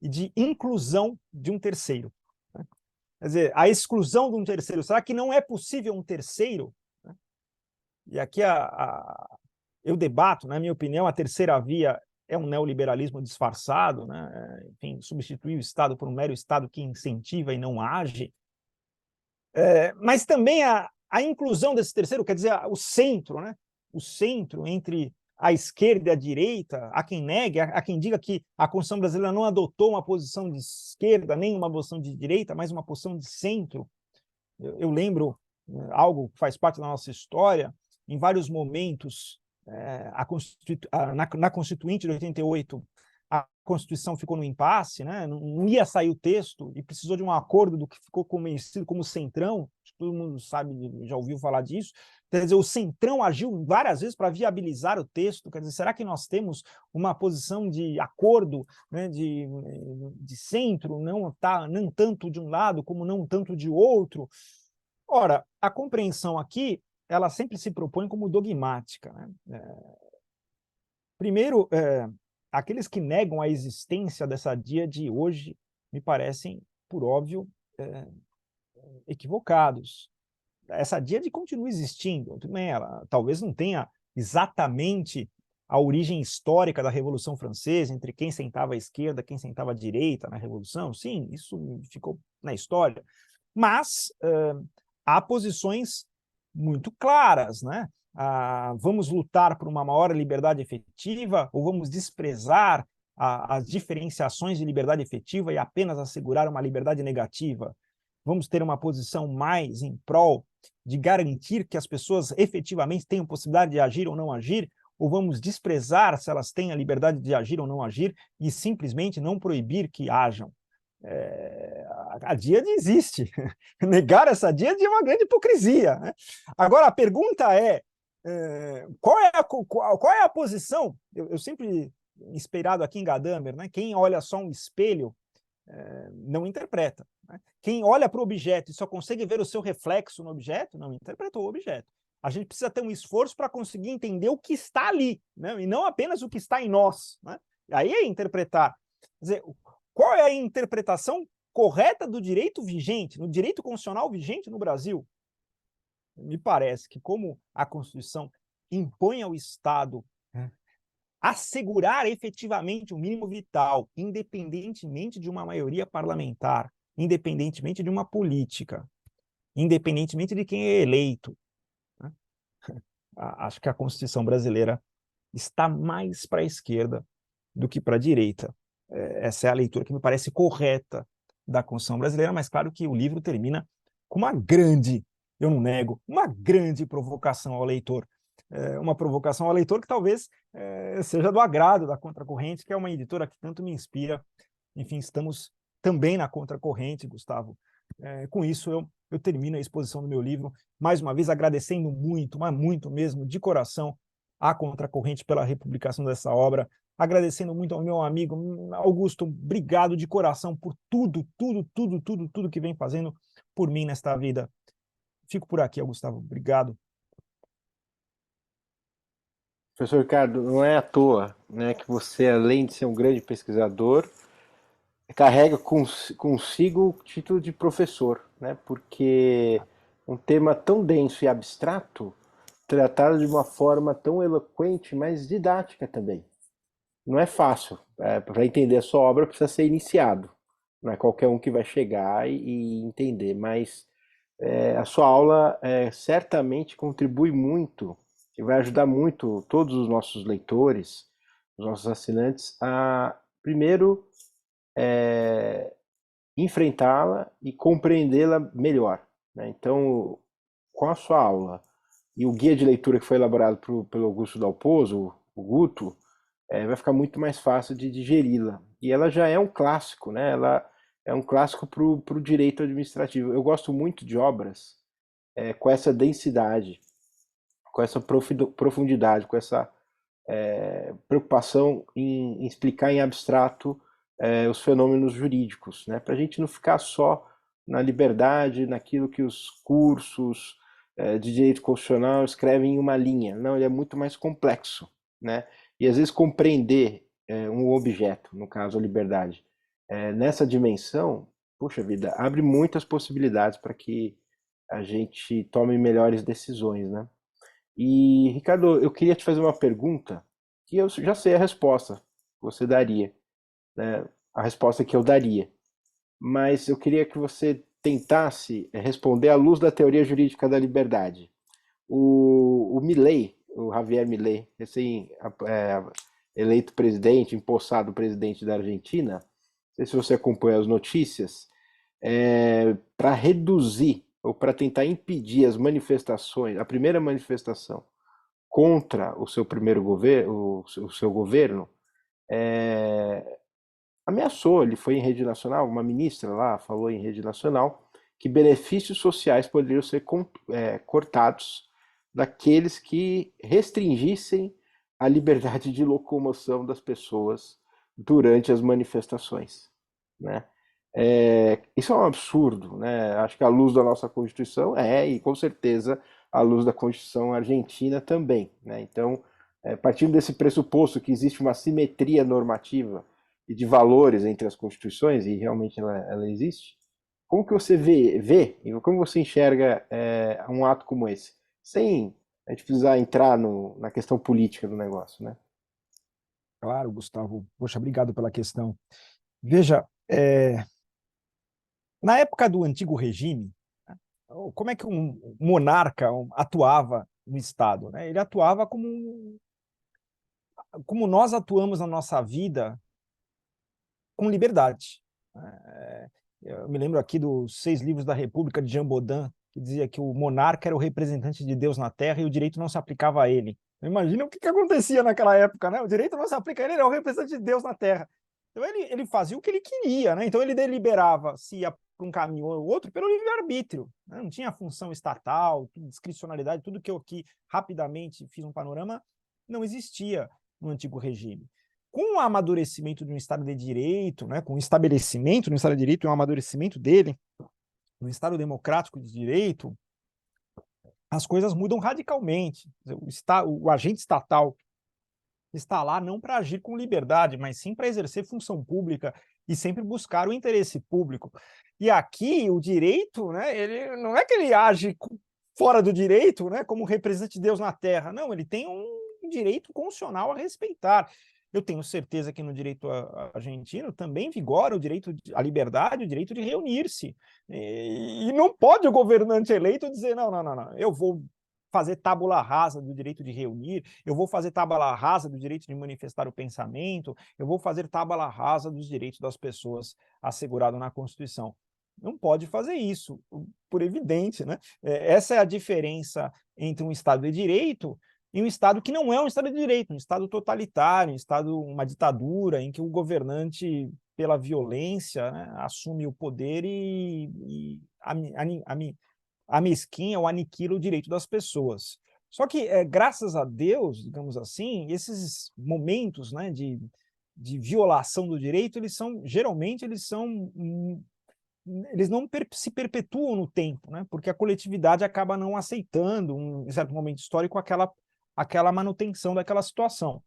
e de inclusão de um terceiro. Né? Quer dizer, a exclusão de um terceiro, será que não é possível um terceiro? Né? E aqui eu debato, na minha opinião, a terceira via é um neoliberalismo disfarçado, né? Enfim, substituir o Estado por um mero Estado que incentiva e não age. Mas também a inclusão desse terceiro, quer dizer, o centro, né? O centro entre a esquerda e a direita, há quem negue, há quem diga que a Constituição brasileira não adotou uma posição de esquerda, nem uma posição de direita, mas uma posição de centro. Eu lembro algo que faz parte da nossa história, em vários momentos, na Constituinte de 88, a Constituição ficou no impasse, né? Não ia sair o texto e precisou de um acordo do que ficou conhecido como Centrão, todo mundo sabe, já ouviu falar disso. Quer dizer, o Centrão agiu várias vezes para viabilizar o texto. Quer dizer, será que nós temos uma posição de acordo, né, de centro, não tanto de um lado como não tanto de outro? Ora, a compreensão aqui, ela sempre se propõe como dogmática, né? Primeiro, aqueles que negam a existência dessa dia de hoje me parecem, por óbvio, equivocados. Essa díade continua existindo, ela talvez não tenha exatamente a origem histórica da Revolução Francesa, entre quem sentava à esquerda, quem sentava à direita na Revolução, sim, isso ficou na história, mas há posições muito claras, né? Vamos lutar por uma maior liberdade efetiva ou vamos desprezar as diferenciações de liberdade efetiva e apenas assegurar uma liberdade negativa? Vamos ter uma posição mais em prol de garantir que as pessoas efetivamente tenham possibilidade de agir ou não agir, ou vamos desprezar se elas têm a liberdade de agir ou não agir e simplesmente não proibir que hajam? A díade existe. Negar essa díade é uma grande hipocrisia, né? Agora, a pergunta qual é a posição? Eu sempre inspirado aqui em Gadamer, né? Quem olha só um espelho não interpreta. Né? Quem olha para o objeto e só consegue ver o seu reflexo no objeto, não interpretou o objeto. A gente precisa ter um esforço para conseguir entender o que está ali, né? E não apenas o que está em nós. Né? Aí é interpretar. Quer dizer, qual é a interpretação correta do direito vigente, no direito constitucional vigente no Brasil? Me parece que, como a Constituição impõe ao Estado assegurar efetivamente o mínimo vital, independentemente de uma maioria parlamentar, independentemente de uma política, independentemente de quem é eleito, né? Acho que a Constituição brasileira está mais para a esquerda do que para a direita. Essa é a leitura que me parece correta da Constituição brasileira, mas claro que o livro termina com uma grande, eu não nego, uma grande provocação ao leitor. Uma provocação ao leitor que talvez seja do agrado da Contracorrente, que é uma editora que tanto me inspira. Enfim, estamos também na Contracorrente, Gustavo. Com isso, eu termino a exposição do meu livro, mais uma vez agradecendo muito, mas muito mesmo, de coração, à Contracorrente pela republicação dessa obra, agradecendo muito ao meu amigo Augusto, obrigado de coração por tudo que vem fazendo por mim nesta vida. Fico por aqui, Gustavo, obrigado. Professor Ricardo, não é à toa, né, que você, além de ser um grande pesquisador, carrega consigo o título de professor, né, porque um tema tão denso e abstrato, tratado de uma forma tão eloquente, mas didática também. Não é fácil. Para entender a sua obra precisa ser iniciado. Não é qualquer um que vai chegar e entender, mas a sua aula certamente contribui muito e vai ajudar muito todos os nossos leitores, os nossos assinantes, a, primeiro, enfrentá-la e compreendê-la melhor, né? Então, com a sua aula e o guia de leitura que foi elaborado pelo Augusto Dalpozo, o Guto, vai ficar muito mais fácil de digeri-la. E ela já é um clássico, né? Ela é um clássico para o direito administrativo. Eu gosto muito de obras com essa densidade, com essa profundidade, com essa preocupação em explicar em abstrato os fenômenos jurídicos, né? Para a gente não ficar só na liberdade, naquilo que os cursos de direito constitucional escrevem em uma linha. Não, ele é muito mais complexo, né? E às vezes compreender um objeto, no caso a liberdade, nessa dimensão, puxa vida, abre muitas possibilidades para que a gente tome melhores decisões, né? E, Ricardo, eu queria te fazer uma pergunta que eu já sei a resposta que você daria, né? A resposta que eu daria. Mas eu queria que você tentasse responder à luz da teoria jurídica da liberdade. O Milei, o Javier Milei, eleito presidente, empossado presidente da Argentina, não sei se você acompanha as notícias, para reduzir ou para tentar impedir as manifestações, a primeira manifestação contra o seu primeiro governo, o seu governo, ameaçou, ele foi em rede nacional, uma ministra lá falou em rede nacional que benefícios sociais poderiam ser cortados daqueles que restringissem a liberdade de locomoção das pessoas durante as manifestações, né? Isso é um absurdo, né? Acho que à luz da nossa Constituição e com certeza à luz da Constituição argentina também, né? Então, partindo desse pressuposto que existe uma simetria normativa e de valores entre as constituições, e realmente ela existe, como que você vê e como você enxerga um ato como esse? Sem a gente precisar entrar na questão política do negócio, né? Claro, Gustavo. Poxa, obrigado pela questão. Veja, na época do antigo regime, como é que um monarca atuava no Estado, né? Ele atuava como nós atuamos na nossa vida, com liberdade. Eu me lembro aqui dos 6 livros da República de Jean Baudin, que dizia que o monarca era o representante de Deus na Terra e o direito não se aplicava a ele. Imagina o que acontecia naquela época, né? O direito não se aplica a ele, ele é o representante de Deus na Terra. Então ele fazia o que ele queria, né? Então ele deliberava se ia para um caminho ou outro pelo livre-arbítrio, né? Não tinha função estatal, discricionalidade, tudo que eu aqui rapidamente fiz um panorama, não existia no antigo regime. Com o amadurecimento de um Estado de Direito, né, com o estabelecimento do Estado de Direito e o amadurecimento dele, no Estado democrático de direito, as coisas mudam radicalmente. O agente estatal está lá não para agir com liberdade, mas sim para exercer função pública e sempre buscar o interesse público. E aqui o direito, né, ele não é que ele age fora do direito, né, como representante de Deus na Terra. Não, ele tem um direito constitucional a respeitar. Eu tenho certeza que no direito argentino também vigora o direito à liberdade, o direito de reunir-se. E não pode o governante eleito dizer, não, eu vou fazer tábula rasa do direito de reunir, eu vou fazer tábula rasa do direito de manifestar o pensamento, eu vou fazer tábula rasa dos direitos das pessoas assegurado na Constituição. Não pode fazer isso, por evidente, né? Essa é a diferença entre um Estado de Direito e um Estado que não é um Estado de Direito, um Estado totalitário, um Estado, uma ditadura, em que o governante, pela violência, né, assume o poder e amesquinha ou aniquila o direito das pessoas. Só que, graças a Deus, digamos assim, esses momentos, né, de violação do direito, geralmente eles não se perpetuam no tempo, né, porque a coletividade acaba não aceitando, em certo momento histórico, aquela manutenção daquela situação.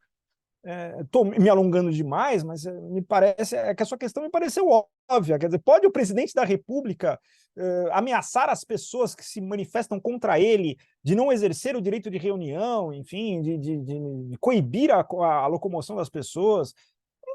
Estou me alongando demais, mas me parece que a sua questão me pareceu óbvia. Quer dizer, pode o presidente da República ameaçar as pessoas que se manifestam contra ele de não exercer o direito de reunião, enfim, de coibir a locomoção das pessoas?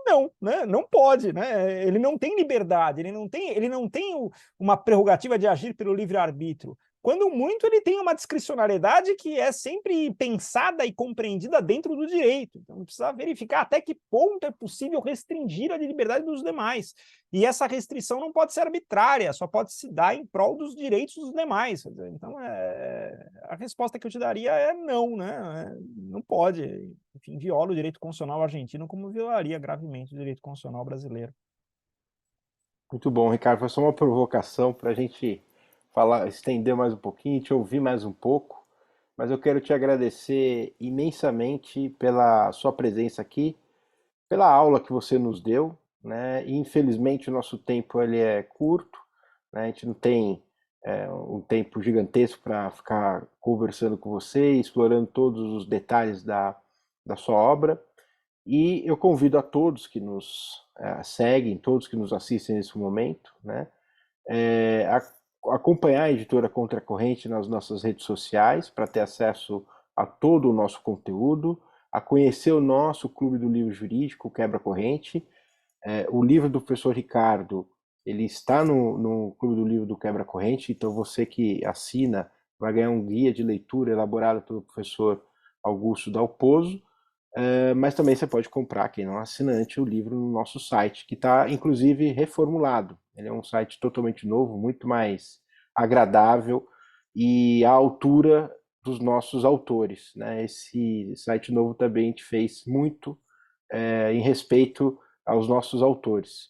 Não, né? Não pode, né? Ele não tem liberdade, ele não tem uma prerrogativa de agir pelo livre-arbítrio. quando muito ele tem uma discricionariedade que é sempre pensada e compreendida dentro do direito. Então precisa verificar até que ponto é possível restringir a liberdade dos demais. E essa restrição não pode ser arbitrária, só pode se dar em prol dos direitos dos demais. Então a resposta que eu te daria é não, né? Não pode. Enfim, viola o direito constitucional argentino como violaria gravemente o direito constitucional brasileiro. Muito bom, Ricardo. Foi só uma provocação para a gente falar, estender mais um pouquinho, te ouvir mais um pouco. Mas eu quero te agradecer imensamente pela sua presença aqui, pela aula que você nos deu, né? E, infelizmente o nosso tempo ele é curto, né? A gente não tem um tempo gigantesco para ficar conversando com você, explorando todos os detalhes da sua obra. E eu convido a todos que nos seguem, todos que nos assistem nesse momento, né, a acompanhar a editora Contracorrente nas nossas redes sociais para ter acesso a todo o nosso conteúdo, a conhecer o nosso Clube do Livro Jurídico, Quebra Corrente. O livro do professor Ricardo, ele está no Clube do Livro do Quebra Corrente, então você que assina vai ganhar um guia de leitura elaborado pelo professor Augusto Dalpozo. Mas também você pode comprar, quem não é assinante, o livro no nosso site, que está inclusive reformulado. Ele é um site totalmente novo, muito mais agradável e à altura dos nossos autores, né? Esse site novo também a gente fez muito em respeito aos nossos autores.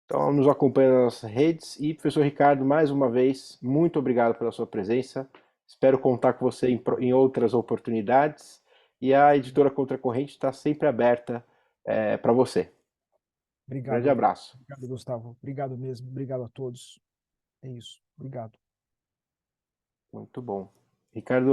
Então, nos acompanhe nas redes e, professor Ricardo, mais uma vez, muito obrigado pela sua presença. Espero contar com você em outras oportunidades. E a editora Contracorrente está sempre aberta para você. Grande Obrigado, abraço. obrigado, Gustavo. Obrigado mesmo. Obrigado a todos. É isso. Obrigado. Muito bom. Ricardo.